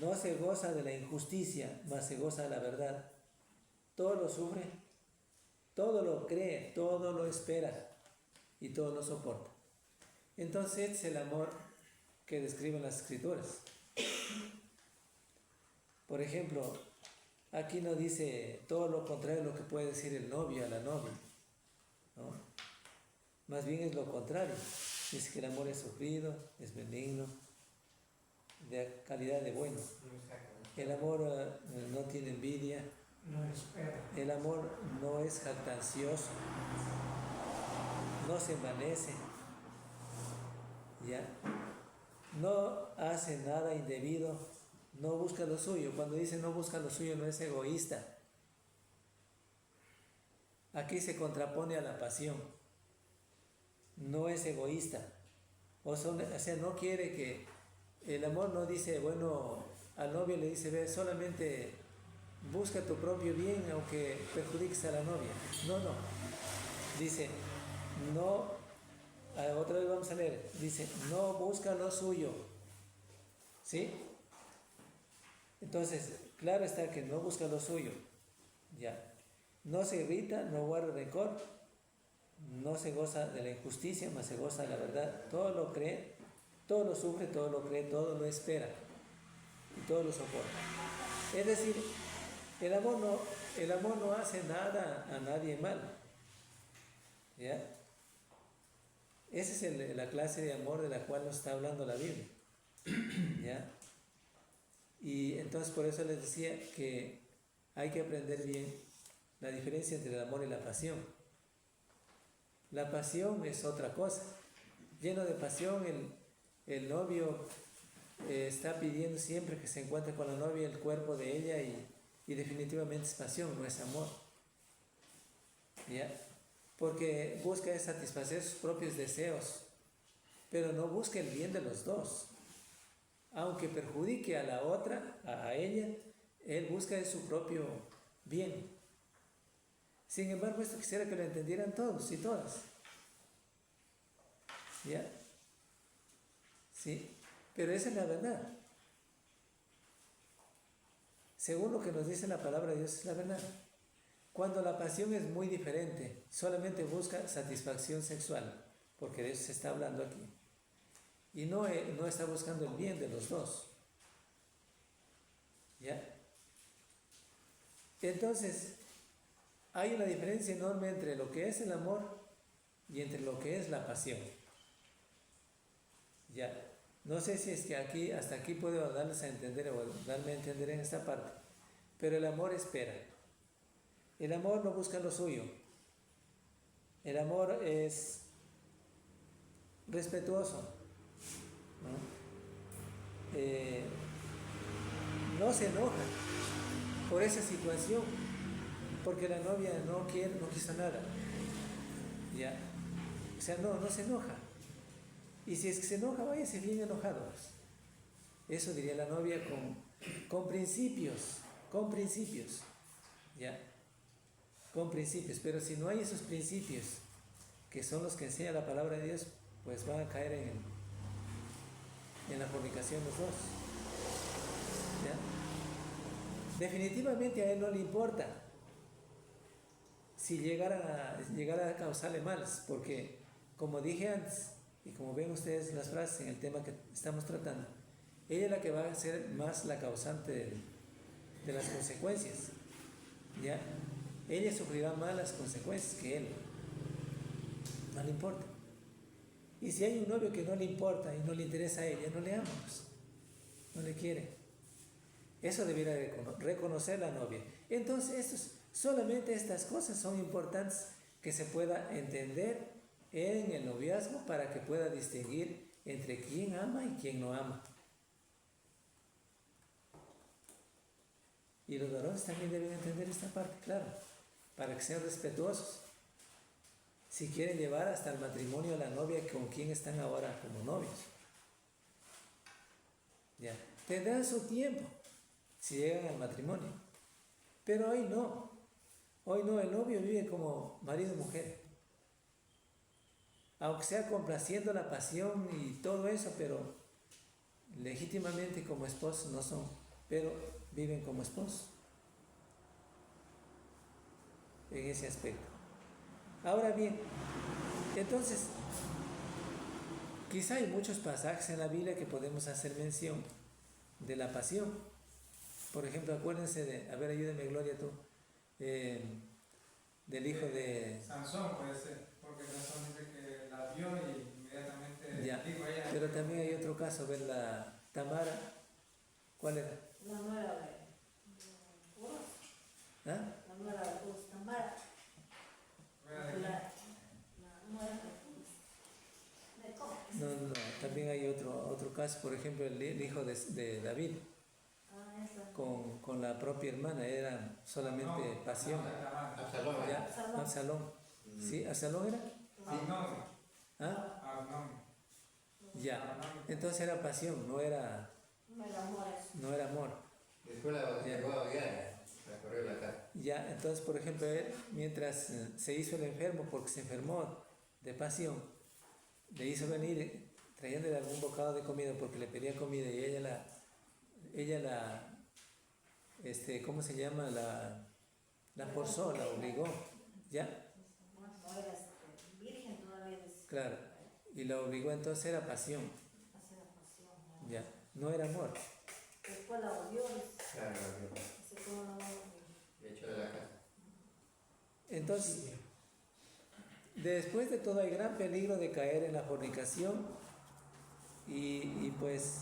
no se goza de la injusticia, mas se goza de la verdad. Todo lo sufre, todo lo cree, todo lo espera y todo lo soporta. Entonces es el amor que describen las Escrituras. Por ejemplo, aquí no dice todo lo contrario de lo que puede decir el novio a la novia, ¿no? Más bien es lo contrario. Dice que el amor es sufrido, es benigno, de calidad de bueno. El amor no tiene envidia. No espera. El amor no es jactancioso, no se envanece, ¿ya? No hace nada indebido, no busca lo suyo. Cuando dice no busca lo suyo, no es egoísta. Aquí se contrapone a la pasión. No es egoísta. O sea, no quiere que... El amor no dice, bueno, al novio le dice, ve, solamente busca tu propio bien aunque perjudiques a la novia. No. Dice, no, otra vez vamos a leer. Dice, no busca lo suyo. ¿Sí? Entonces, claro está que no busca lo suyo. Ya. No se irrita, no guarda rencor, no se goza de la injusticia, mas se goza de la verdad. Todo lo cree, todo lo sufre, todo lo cree, todo lo espera y todo lo soporta. Es decir, el amor no hace nada a nadie mal. ¿Ya? Esa es la clase de amor de la cual nos está hablando la Biblia. ¿Ya? Y entonces por eso les decía que hay que aprender bien la diferencia entre el amor y la pasión. La pasión es otra cosa. Lleno de pasión, el novio está pidiendo siempre que se encuentre con la novia el cuerpo de ella y definitivamente es pasión, no es amor. ¿Ya? Porque busca satisfacer sus propios deseos, pero no busca el bien de los dos. Aunque perjudique a la otra, a ella, él busca su propio bien. Sin embargo, esto quisiera que lo entendieran todos y todas. ¿Ya? Sí, pero esa es la verdad. Según lo que nos dice la palabra de Dios, es la verdad. Cuando la pasión es muy diferente, solamente busca satisfacción sexual, porque de eso se está hablando aquí. Y no está buscando el bien de los dos. ¿Ya? Entonces, hay una diferencia enorme entre lo que es el amor y entre lo que es la pasión. ¿Ya? No sé si es que hasta aquí puedo darles a entender o darme a entender en esta parte, pero el amor espera. El amor no busca lo suyo. El amor es respetuoso. No se enoja por esa situación, porque la novia no quiso nada. ¿Ya? O sea, no se enoja. Y si es que se enoja, váyase bien enojados. Eso diría la novia con principios. ¿Ya? Con principios. Pero si no hay esos principios, que son los que enseña la palabra de Dios, pues van a caer en la fornicación los dos. ¿Ya? Definitivamente a él no le importa si llegara a causarle males, porque como dije antes, y como ven ustedes las frases en el tema que estamos tratando, ella es la que va a ser más la causante de las consecuencias. ¿Ya? Ella sufrirá más las consecuencias que él. No le importa. Y si hay un novio que no le importa y no le interesa a ella, no le ama, pues. No le quiere. Eso debiera reconocer la novia. Entonces, solamente estas cosas son importantes que se pueda entender en el noviazgo para que pueda distinguir entre quién ama y quién no ama. Y los varones también deben entender esta parte, claro, para que sean respetuosos. Si quieren llevar hasta el matrimonio a la novia con quien están ahora como novios. Ya. Tendrán su tiempo si llegan al matrimonio. Pero hoy no. Hoy no, el novio vive como marido y mujer. Aunque sea complaciendo la pasión y todo eso, pero legítimamente como esposos no son, pero viven como esposos. En ese aspecto. Ahora bien, entonces, quizá hay muchos pasajes en la Biblia que podemos hacer mención de la pasión. Por ejemplo, acuérdense de, a ver, ayúdame Gloria tú, del hijo de... Sansón puede ser, porque Sansón dice que la vio y inmediatamente Ya, dijo a ella. pero también hay otro caso, ver la Tamara, ¿cuál era? La nuera de Puro. ¿Ah? La nuera de Puro, Tamara. La nuera de Puro. ¿De cómo? No, también hay otro caso, por ejemplo, el hijo de David, Ah, esa. con la propia hermana, era solamente pasión. Absalón. Ya, Absalón. ¿Sí? ¿Absalón era? ¿Ah? Ya. Entonces era pasión, no era amor. Después la llegó a odiar, la corrió de la casa. Ya, entonces, por ejemplo, él, mientras se hizo el enfermo, porque se enfermó de pasión, le hizo venir trayéndole algún bocado de comida porque le pedía comida y ella la ¿cómo se llama? La forzó, la obligó, ¿ya? No era virgen todavía. Claro, y la obligó, entonces era pasión, ya, no era amor. Después la odió. Claro, Se quedó la de hecho de la casa. Entonces, después de todo hay gran peligro de caer en la fornicación y pues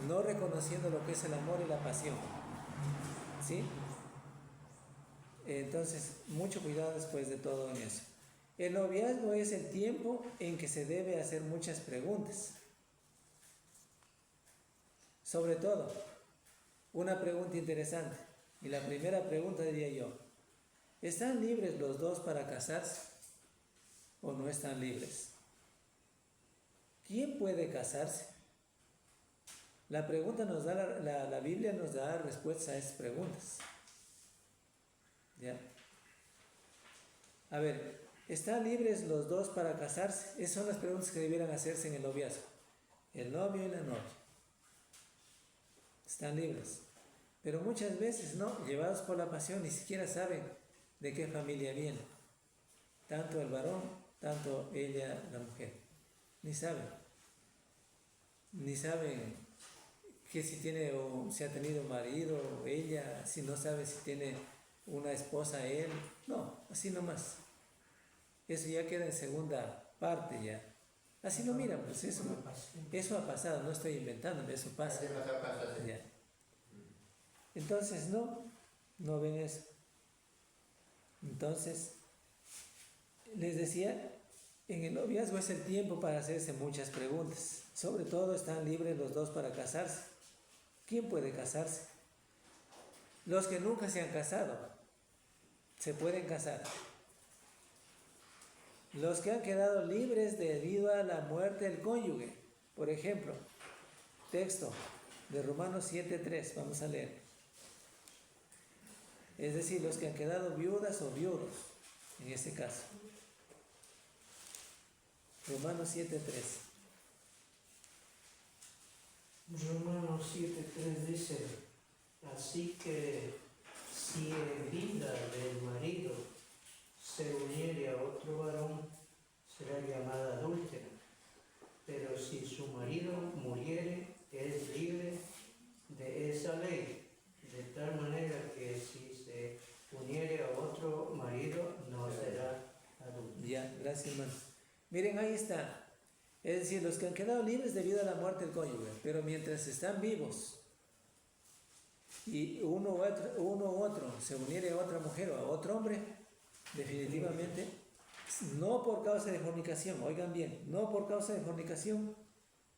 no reconociendo lo que es el amor y la pasión. ¿Sí? Entonces, mucho cuidado después de todo en eso. El noviazgo es el tiempo en que se debe hacer muchas preguntas. Sobre todo, una pregunta interesante. Y la primera pregunta diría yo, ¿están libres los dos para casarse o no están libres? ¿Quién puede casarse? La pregunta nos da, la Biblia nos da respuestas a esas preguntas. ¿Ya? A ver, ¿están libres los dos para casarse? Esas son las preguntas que debieran hacerse en el noviazgo. El novio y la novia. Están libres. Pero muchas veces no, llevados por la pasión, ni siquiera saben de qué familia viene. Tanto el varón, tanto ella, la mujer. Ni saben. Ni saben que si tiene o si ha tenido marido o ella, si no sabe si tiene una esposa él. No, así nomás. Eso ya queda en segunda parte ya. Así lo miran, pues eso ha pasado, no estoy inventando, eso pasa. Ya. Entonces no ven eso. Entonces, les decía, en el noviazgo es el tiempo para hacerse muchas preguntas. Sobre todo están libres los dos para casarse. ¿Quién puede casarse? Los que nunca se han casado se pueden casar. Los que han quedado libres debido a la muerte del cónyuge. Por ejemplo, texto de Romanos 7:3, vamos a leer. Es decir, los que han quedado viudas o viudos, en este caso. Romanos 7:3. Romanos 7:3 dice, así que si en vida del marido se uniere a otro varón, será llamada adúltera. Pero si su marido muriere, es libre de esa ley, de tal manera que si se uniere a otro marido, no será adúltera. Ya, gracias, hermano. Miren, ahí está. Es decir, los que han quedado libres debido a la muerte del cónyuge, pero mientras están vivos y uno u otro se uniere a otra mujer o a otro hombre, definitivamente, no por causa de fornicación, oigan bien, no por causa de fornicación,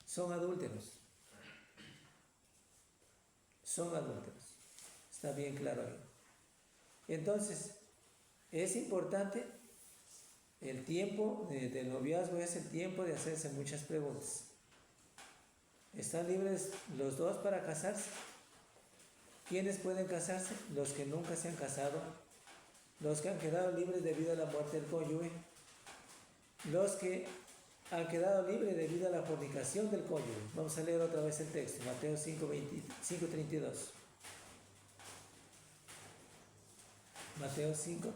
son adúlteros. Son adúlteros. Está bien claro ahí. Entonces, es importante, el tiempo del noviazgo es el tiempo de hacerse muchas preguntas. ¿Están libres los dos para casarse? ¿Quiénes pueden casarse? Los que nunca se han casado, los que han quedado libres debido a la muerte del cónyuge, los que han quedado libres debido a la fornicación del cónyuge. Vamos a leer otra vez el texto, Mateo 5:32. Mateo 5:32.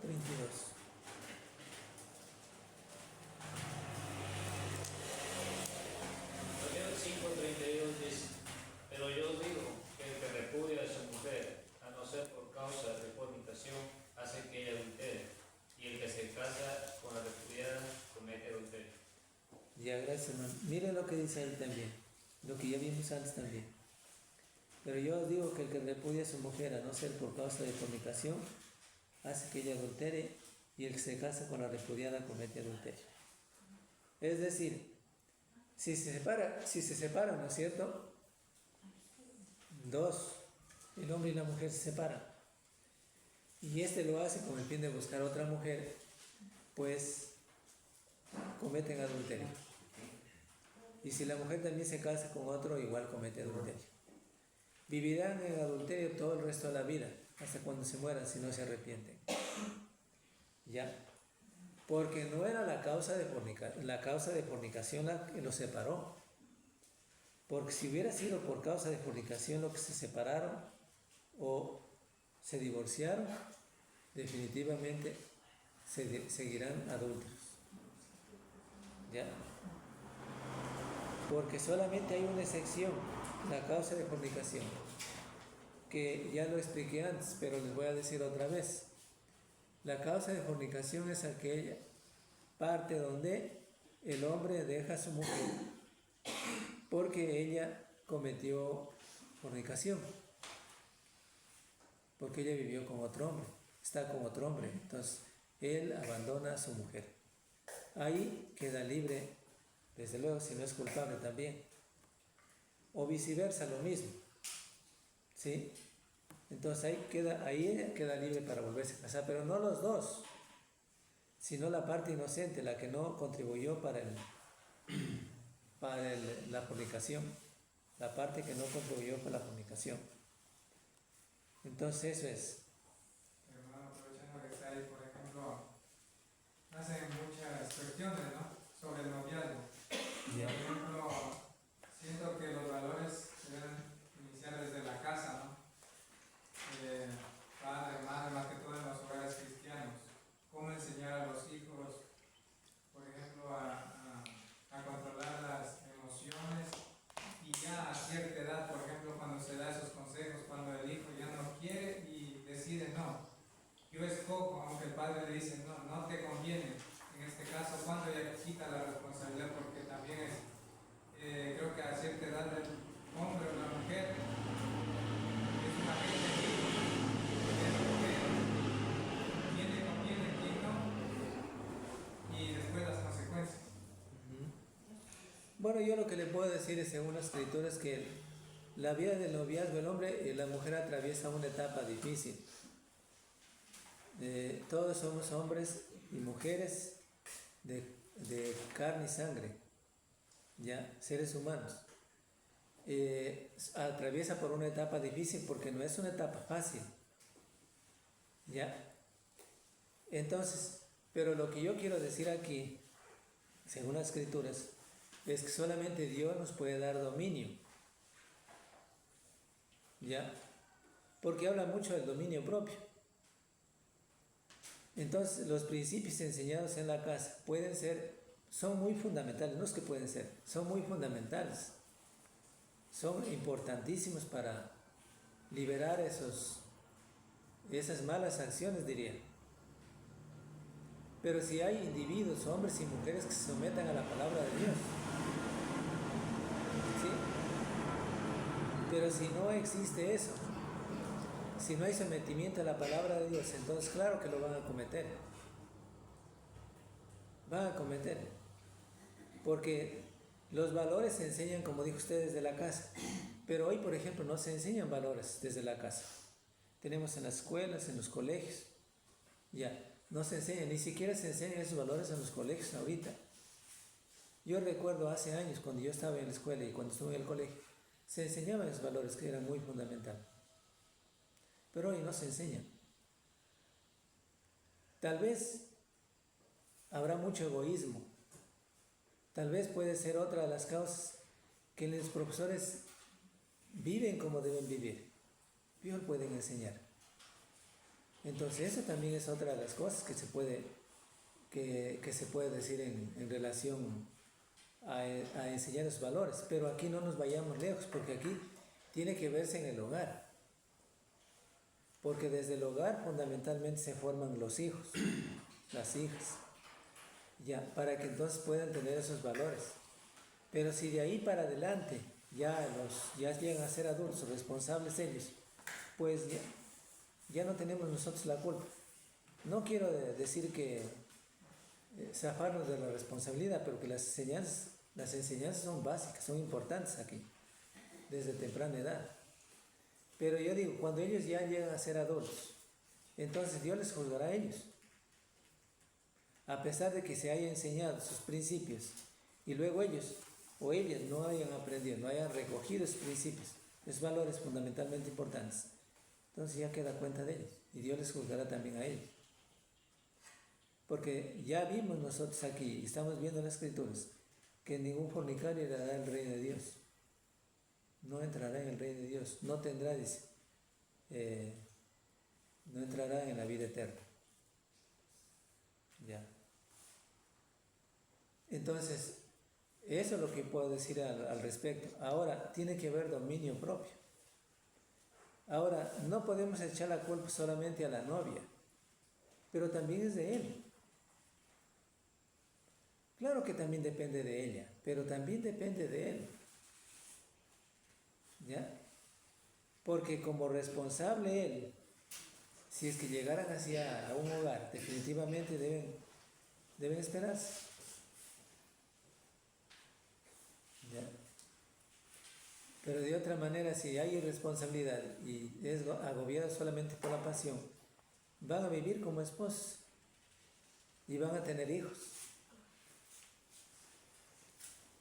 Mateo 5:32 dice, pero yo os digo que el que repudia a su mujer, a no ser por causa de fornicación, hace que ella adultere, y el que se casa con la repudiada comete adulterio. Ya, gracias, hermano. Miren lo que dice ahí también, lo que ya vimos antes también. Pero yo os digo que el que repudia a su mujer, a no ser por causa de fornicación, hace que ella adultere, y el que se casa con la repudiada comete adulterio. Es decir, si se separan, ¿no es cierto? Dos, el hombre y la mujer se separan, y este lo hace con el fin de buscar otra mujer, pues cometen adulterio. Y si la mujer también se casa con otro, igual comete adulterio. Vivirán en adulterio todo el resto de la vida, hasta cuando se mueran, si no se arrepienten. Ya. Porque no era la causa de fornicación la que los separó. Porque si hubiera sido por causa de fornicación lo que se separaron o se divorciaron, definitivamente seguirán adúlteros. ¿Ya? Porque solamente hay una excepción, la causa de fornicación, que ya lo expliqué antes, pero les voy a decir otra vez. La causa de fornicación es aquella parte donde el hombre deja a su mujer porque ella cometió fornicación, porque ella vivió con otro hombre, está con otro hombre, entonces él abandona a su mujer. Ahí queda libre, desde luego, si no es culpable también. O viceversa, lo mismo, ¿sí? Entonces ahí ella queda libre para volverse a casar, pero no los dos, sino la parte inocente, la que no contribuyó para la fornicación, la parte que no contribuyó para la fornicación. Entonces eso es. Hermano, aprovechando que está ahí, por ejemplo, hacen muchas cuestiones, ¿no? Sobre el noviazgo. Por ejemplo, siento que los valores se deben iniciar desde la casa, ¿no? Padre, madre, más que todo en los hogares cristianos. Cómo enseñar a los hijos, por ejemplo, a controlar las emociones, y ya a cierta edad, por ejemplo, cuando se da esos consejos, cuando el hijo ya no quiere y decide no, yo escojo, aunque el padre le dice no, no te conviene. En este caso, cuando ya quita la responsabilidad, porque también es, creo que a cierta edad el hombre o la mujer es una gente libre, quién le conviene, quién no, y después las consecuencias. Bueno, yo lo que le puedo decir es, según la escritura, es que la vida del noviazgo, el hombre y la mujer atraviesa una etapa difícil. Todos somos hombres y mujeres de carne y sangre, ya, seres humanos. Atraviesa por una etapa difícil porque no es una etapa fácil, ya. Entonces, pero lo que yo quiero decir aquí, según las escrituras, es que solamente Dios nos puede dar dominio, ¿ya? Porque habla mucho del dominio propio. Entonces, los principios enseñados en la casa son muy fundamentales, no es que pueden ser, son muy fundamentales. Son importantísimos para liberar esas malas acciones, diría. Pero si hay individuos, hombres y mujeres que se sometan a la palabra de Dios, ¿sí? Pero si no existe eso, si no hay sometimiento a la palabra de Dios, entonces claro que lo van a cometer. Van a cometer. Porque los valores se enseñan, como dijo usted, desde la casa. Pero hoy, por ejemplo, no se enseñan valores desde la casa. Tenemos en las escuelas, en los colegios, ya. No se enseñan, ni siquiera se enseñan esos valores en los colegios ahorita. Yo recuerdo hace años, cuando yo estaba en la escuela y cuando estuve en el colegio, se enseñaban esos valores que eran muy fundamentales. Pero hoy no se enseñan. Tal vez habrá mucho egoísmo. Tal vez puede ser otra de las causas que los profesores viven como deben vivir. Peor pueden enseñar. Entonces eso también es otra de las cosas que se puede decir en relación a enseñar los valores. Pero aquí no nos vayamos lejos, porque aquí tiene que verse en el hogar. Porque desde el hogar fundamentalmente se forman los hijos, las hijas, ya, para que entonces puedan tener esos valores. Pero si de ahí para adelante ya llegan a ser adultos, responsables ellos, pues ya no tenemos nosotros la culpa. No quiero decir que zafarnos de la responsabilidad, pero que las enseñanzas son básicas, son importantes aquí, desde temprana edad. Pero yo digo, cuando ellos ya llegan a ser adultos, entonces Dios les juzgará a ellos. A pesar de que se haya enseñado sus principios y luego ellos o ellas no hayan aprendido, no hayan recogido esos principios, esos valores fundamentalmente importantes, entonces ya queda cuenta de ellos y Dios les juzgará también a ellos. Porque ya vimos nosotros aquí, estamos viendo en las escrituras, que ningún fornicario heredará el reino de Dios. No entrará en el reino de Dios, no tendrá, dice, no entrará en la vida eterna. Ya. Entonces, eso es lo que puedo decir al respecto. Ahora, tiene que haber dominio propio. Ahora, no podemos echar la culpa solamente a la novia, pero también es de él. Claro que también depende de ella, pero también depende de él. ¿Ya? Porque como responsable él, si es que llegaran hacia un hogar, definitivamente deben esperarse. ¿Ya? Pero de otra manera, si hay irresponsabilidad y es agobiado solamente por la pasión, van a vivir como esposos y van a tener hijos.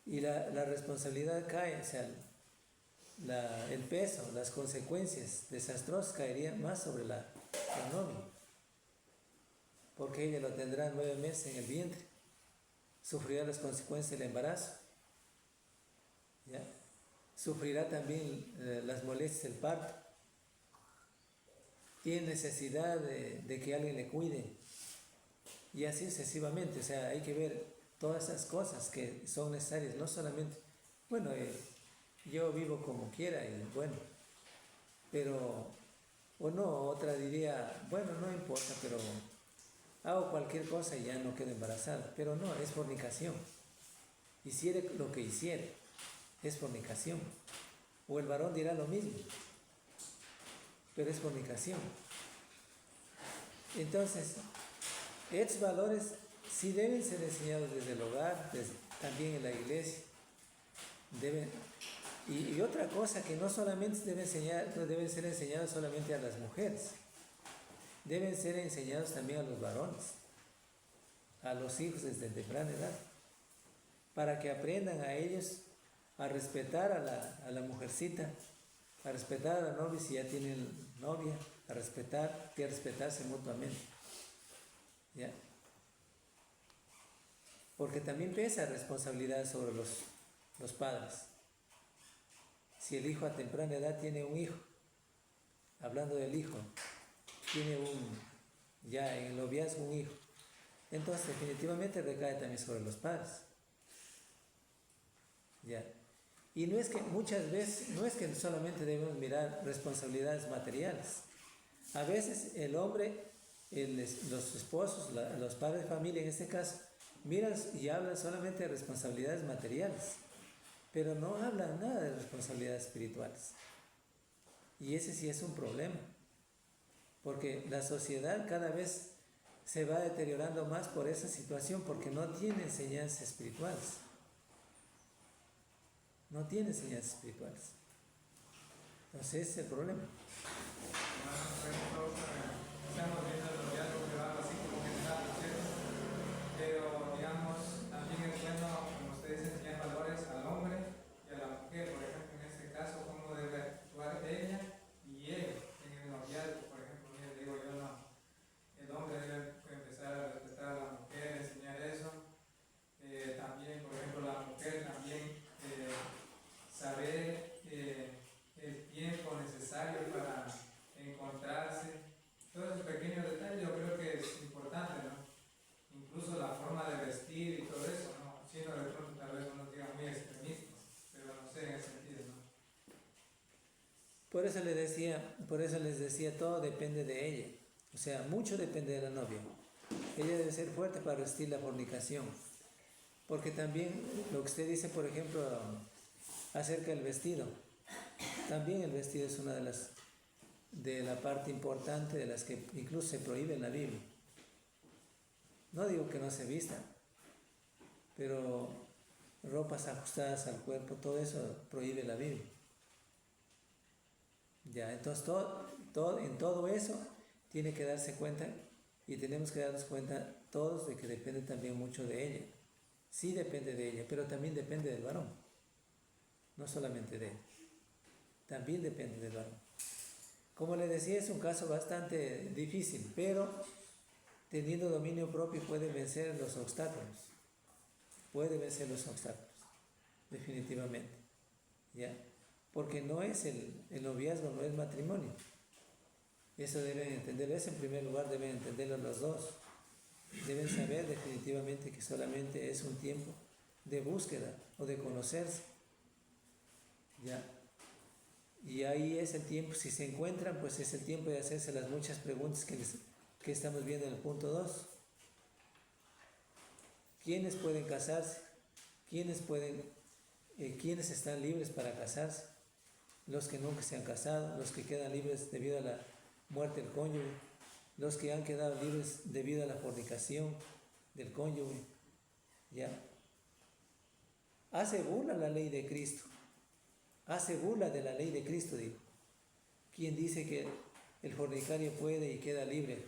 Y la responsabilidad cae, o sea, el peso, las consecuencias desastrosas caerían más sobre la novia, porque ella lo tendrá 9 meses en el vientre, sufrirá las consecuencias del embarazo, ¿ya? Sufrirá también las molestias del parto, tiene necesidad de que alguien le cuide, y así sucesivamente. O sea, hay que ver todas esas cosas que son necesarias, no solamente, bueno, yo vivo como quiera y bueno, pero, o no, otra diría, bueno, no importa, pero hago cualquier cosa y ya no quedo embarazada, pero no, es fornicación. Hiciere lo que hiciere, es fornicación. O el varón dirá lo mismo, pero es fornicación. Entonces, estos valores sí deben ser enseñados desde el hogar, también en la iglesia. Y otra cosa que no solamente deben ser enseñados solamente a las mujeres, deben ser enseñados también a los varones, a los hijos desde temprana edad, para que aprendan a ellos a respetar a la mujercita, a respetar a la novia si ya tienen novia, a respetarse mutuamente. ¿Ya? Porque también pesa responsabilidad sobre los padres. Si el hijo a temprana edad tiene un hijo, hablando del hijo, tiene ya en el noviazgo un hijo, entonces definitivamente recae también sobre los padres. ¿Ya? Y no es que muchas veces, no es que solamente debemos mirar responsabilidades materiales. A veces el hombre, los esposos, los padres de familia en este caso, miran y hablan solamente de responsabilidades materiales, pero no hablan nada de responsabilidades espirituales. Y ese sí es un problema, porque la sociedad cada vez se va deteriorando más por esa situación, porque no tiene enseñanzas espirituales. No tiene enseñanzas espirituales. Entonces ese es el problema. Por ejemplo, estamos viendo el noviazgo privado así como general, ¿no es cierto? Pero digamos, también es bueno, como ustedes enseñan valores al hombre y a la mujer. Por ejemplo, en este caso, cómo debe actuar ella y él en el noviazgo. Por ejemplo, mire, digo yo, no, el hombre debe empezar a respetar a la mujer, enseñar eso. También, por ejemplo, la mujer también saber el tiempo necesario para encontrarse. Todos esos pequeños detalles yo creo que es importante, ¿no? Incluso la forma de vestir y todo eso, ¿no? Siendo de pronto tal vez uno diga muy extremistas, pero no sé en ese sentido, ¿no? Por eso les decía, todo depende de ella. O sea, mucho depende de la novia. Ella debe ser fuerte para resistir la fornicación. Porque también lo que usted dice, por ejemplo, acerca del vestido. También el vestido es una de la parte importante de las que incluso se prohíbe en la Biblia. No digo que no se vistan, pero ropas ajustadas al cuerpo, todo eso prohíbe la Biblia. Ya, entonces en todo eso tiene que darse cuenta y tenemos que darnos cuenta todos de que depende también mucho de ella. Sí depende de ella, pero también depende del varón. No solamente de él. También depende del varón. Como le decía, es un caso bastante difícil, pero teniendo dominio propio puede vencer los obstáculos. Puede vencer los obstáculos, definitivamente. ¿Ya? Porque no es el noviazgo, no es matrimonio. Eso deben entenderlo, eso en primer lugar deben entenderlo los dos. Deben saber definitivamente que solamente es un tiempo de búsqueda o de conocerse. ¿Ya? Y ahí es el tiempo, si se encuentran, pues es el tiempo de hacerse las muchas preguntas que estamos viendo en el punto 2. ¿quiénes pueden casarse? ¿Quiénes están libres para casarse? Los que nunca se han casado, los que quedan libres debido a la muerte del cónyuge, los que han quedado libres debido a la fornicación del cónyuge. ¿Ya? Hace burla la ley de Cristo. Hace burla de la ley de Cristo, digo. ¿Quién dice que el fornicario puede y queda libre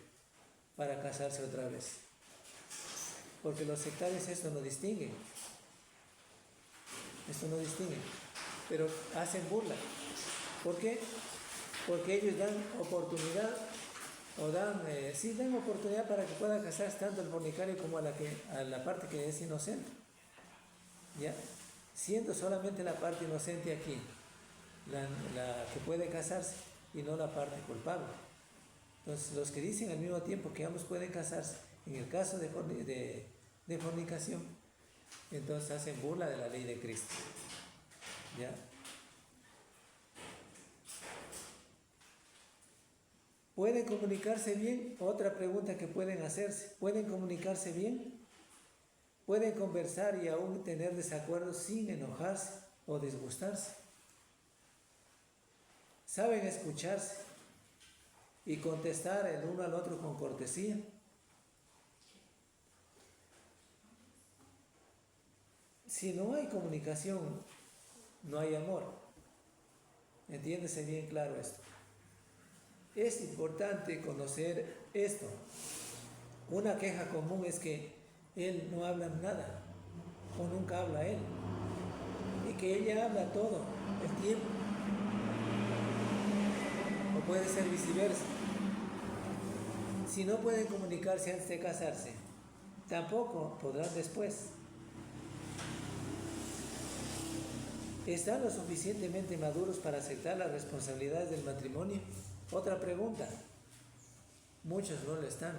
para casarse otra vez? Porque los sectarios esto no distinguen. Esto no distinguen. Pero hacen burla. ¿Por qué? Porque ellos dan oportunidad, dan oportunidad para que pueda casarse tanto el fornicario como a la parte que es inocente. ¿Ya? Siendo solamente la parte inocente aquí, la que puede casarse y no la parte culpable. Entonces, los que dicen al mismo tiempo que ambos pueden casarse, en el caso de fornicación, entonces hacen burla de la ley de Cristo. ¿Ya? ¿Pueden comunicarse bien? Otra pregunta que pueden hacerse. ¿Pueden comunicarse bien? ¿Pueden conversar y aún tener desacuerdos sin enojarse o disgustarse? ¿Saben escucharse y contestar el uno al otro con cortesía? Si no hay comunicación, no hay amor. Entiéndese bien claro esto. Es importante conocer esto. Una queja común es que él no habla nada o nunca habla él y que ella habla todo el tiempo, o puede ser viceversa. Si no pueden comunicarse antes de casarse, tampoco podrán después. ¿Están lo suficientemente maduros para aceptar las responsabilidades del matrimonio? Otra pregunta. Muchos no lo están.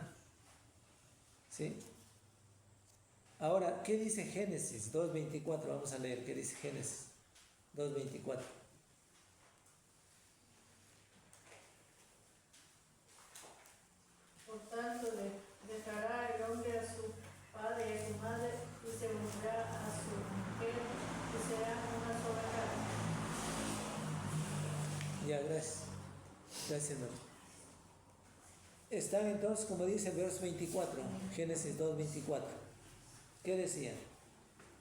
¿Sí? Ahora, ¿qué dice Génesis 2.24? Vamos a leer qué dice Génesis 2.24. Por tanto, dejará el hombre a su padre y a su madre y se unirá a su mujer y serán una sola carne. Ya, gracias. Gracias, hermano. Están entonces, como dice el verso 24, Génesis 2.24. ¿Qué decía?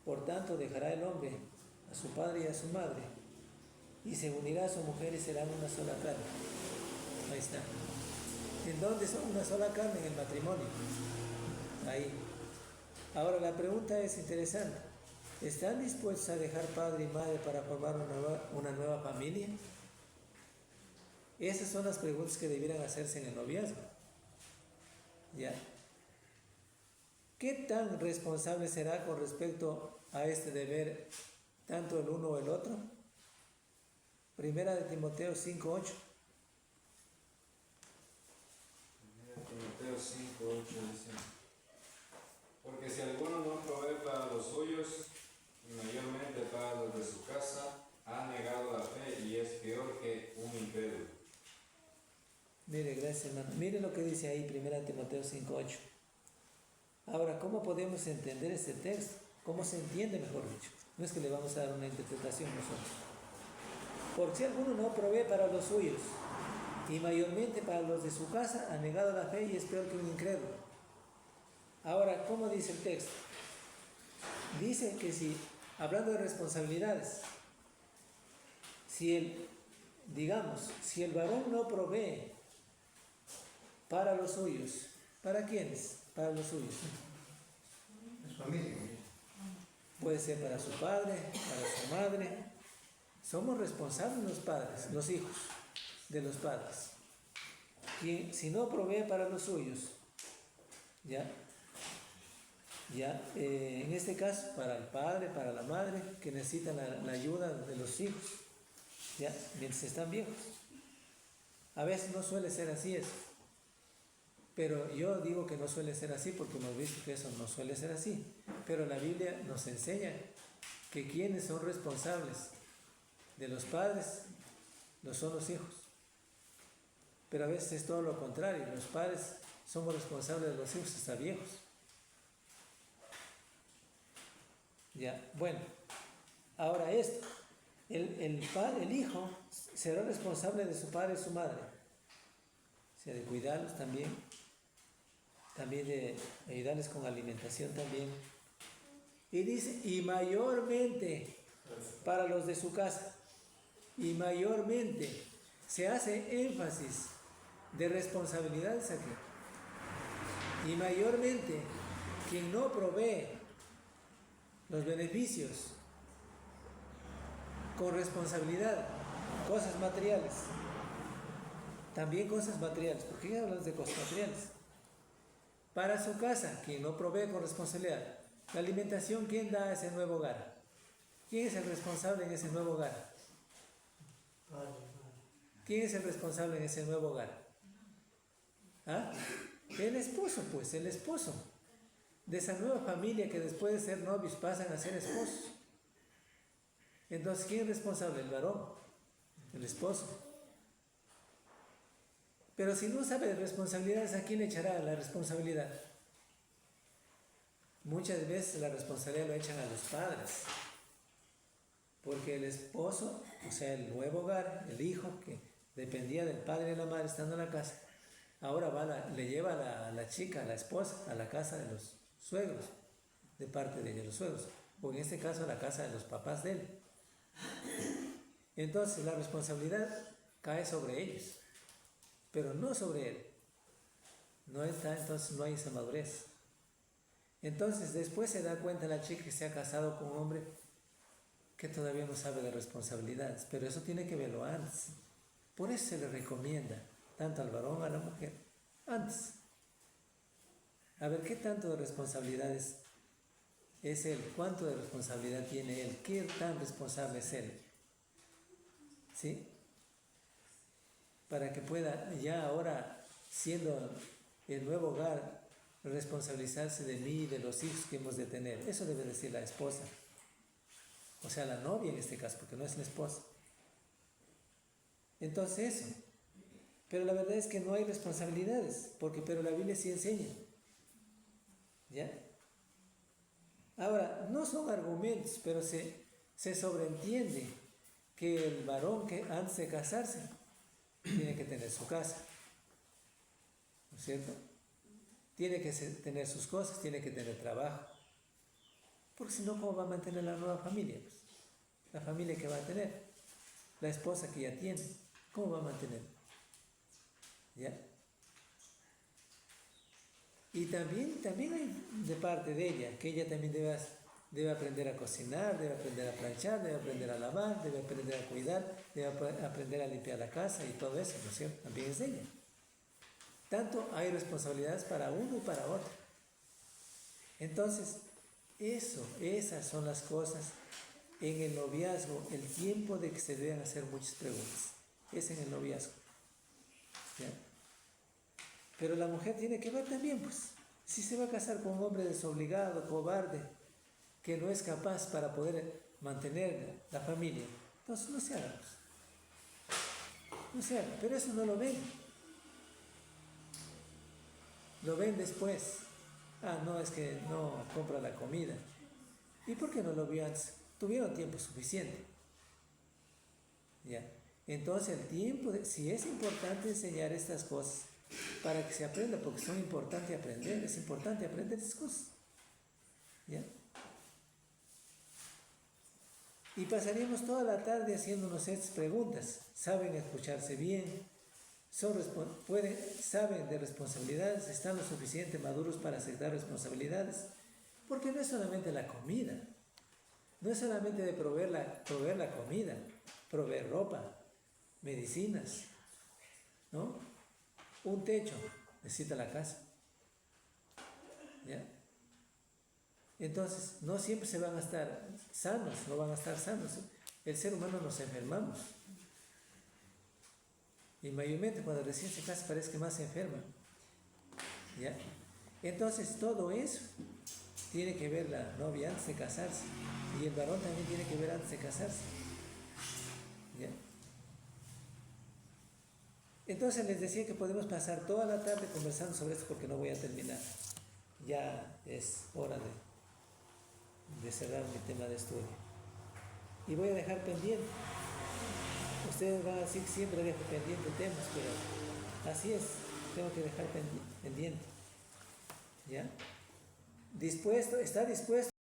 Por tanto, dejará el hombre a su padre y a su madre y se unirá a su mujer y serán una sola carne. Ahí está. ¿En dónde son una sola carne? En el matrimonio. Ahí. Ahora la pregunta es interesante. ¿Están dispuestos a dejar padre y madre para formar una nueva familia? Esas son las preguntas que debieran hacerse en el noviazgo. ¿Ya? ¿Qué tan responsable será con respecto a este deber tanto el uno o el otro? Primera de Timoteo 5.8. Timoteo 5.8 dice: porque si alguno no provee para los suyos, y mayormente para los de su casa, ha negado la fe y es peor que un incrédulo. Mire, gracias, hermano. Mire lo que dice ahí, Primera de Timoteo 5.8. Ahora, ¿cómo podemos entender este texto? ¿Cómo se entiende, mejor dicho? No es que le vamos a dar una interpretación nosotros. Porque si alguno no provee para los suyos, y mayormente para los de su casa, ha negado la fe y es peor que un incrédulo. Ahora, ¿cómo dice el texto? Dice que si, hablando de responsabilidades, si el varón no provee para los suyos, ¿para quiénes? Para los suyos. Es familia. Puede ser para su padre, para su madre. Somos responsables los padres, los hijos de los padres. Quien, si no provee para los suyos, en este caso, para el padre, para la madre, que necesitan la ayuda de los hijos, mientras están viejos. A veces no suele ser así eso. Pero yo digo que no suele ser así porque hemos visto que eso no suele ser así. Pero la Biblia nos enseña que quienes son responsables de los padres no son los hijos. Pero a veces es todo lo contrario. Los padres somos responsables de los hijos hasta viejos. Ya, bueno, ahora esto, el hijo será responsable de su padre y su madre, o sea, de cuidarlos también de ayudarles con alimentación también. Y dice, y mayormente para los de su casa, y mayormente se hace énfasis de responsabilidades aquí. Y mayormente quien no provee los beneficios con responsabilidad, cosas materiales, también cosas materiales, porque ya hablamos de cosas materiales. Para su casa, quien no provee con responsabilidad, la alimentación, ¿quién da a ese nuevo hogar? ¿Quién es el responsable en ese nuevo hogar? ¿Quién es el responsable en ese nuevo hogar? ¿Ah? El esposo, pues, el esposo de esa nueva familia que después de ser novios pasan a ser esposos. Entonces, ¿quién es responsable? El varón, el esposo. Pero si no sabe de responsabilidades, ¿a quién le echará la responsabilidad? Muchas veces la responsabilidad lo echan a los padres, porque el esposo, o sea, el nuevo hogar, el hijo que dependía del padre y de la madre estando en la casa, ahora le lleva a la chica, a la esposa, a la casa de los suegros, de parte de ellos, los suegros, o en este caso a la casa de los papás de él. Entonces la responsabilidad cae sobre ellos, pero no sobre él. No está, entonces no hay esa madurez. Entonces después se da cuenta la chica que se ha casado con un hombre que todavía no sabe de responsabilidades, pero eso tiene que verlo antes. Por eso se le recomienda tanto al varón como a la mujer antes. A ver qué tanto de responsabilidades es él, cuánto de responsabilidad tiene él, qué tan responsable es él, ¿sí? Para que pueda ya ahora, siendo el nuevo hogar, responsabilizarse de mí y de los hijos que hemos de tener. Eso debe decir la esposa, o sea, la novia en este caso, porque no es la esposa. Entonces eso, pero la verdad es que no hay responsabilidades, pero la Biblia sí enseña, ¿ya? Ahora, no son argumentos, pero se sobreentiende que el varón que antes de casarse tiene que tener su casa, ¿no es cierto? Tiene que tener sus cosas, tiene que tener trabajo, porque si no, ¿cómo va a mantener la nueva familia? Pues, la familia que va a tener, la esposa que ya tiene, ¿cómo va a mantener? ¿Ya? Y también hay de parte de ella, que ella también debe aprender a cocinar, debe aprender a planchar, debe aprender a lavar, debe aprender a cuidar, debe aprender a limpiar la casa y todo eso, ¿no es cierto? También es de ella. Tanto hay responsabilidades para uno y para otro. Entonces, esas son las cosas en el noviazgo, el tiempo de que se deben hacer muchas preguntas. Es en el noviazgo, ¿ya? Pero la mujer tiene que ver también, pues, si se va a casar con un hombre desobligado, cobarde, que no es capaz para poder mantener la familia, entonces no se haga, pues. No se haga, pero eso no lo ven. Lo ven después. Ah, no, es que no compra la comida. ¿Y por qué no lo vio antes? Tuvieron tiempo suficiente. ¿Ya? Entonces el tiempo, si es importante enseñar estas cosas para que se aprenda, porque son importantes aprender, es importante aprender esas cosas. ¿Ya? Y pasaríamos toda la tarde haciéndonos estas preguntas. ¿Saben escucharse bien? ¿Saben de responsabilidades? ¿Están lo suficiente maduros para aceptar responsabilidades? Porque no es solamente la comida, no es solamente de proveer la comida, proveer ropa, medicinas, ¿no? Un techo, necesita la casa, ¿ya? Entonces, no siempre se van a estar sanos, no van a estar sanos. El ser humano nos enfermamos. Y mayormente cuando recién se casa parece que más se enferma, ¿ya? Entonces todo eso tiene que ver la novia antes de casarse, y el varón también tiene que ver antes de casarse, ¿ya? Entonces les decía que podemos pasar toda la tarde conversando sobre esto porque no voy a terminar, ya es hora de cerrar mi tema de estudio. Y voy a dejar pendiente. Ustedes van a decir que siempre dejo pendiente temas, pero así es, tengo que dejar pendiente. ¿Ya? ¿Dispuesto? ¿Está dispuesto?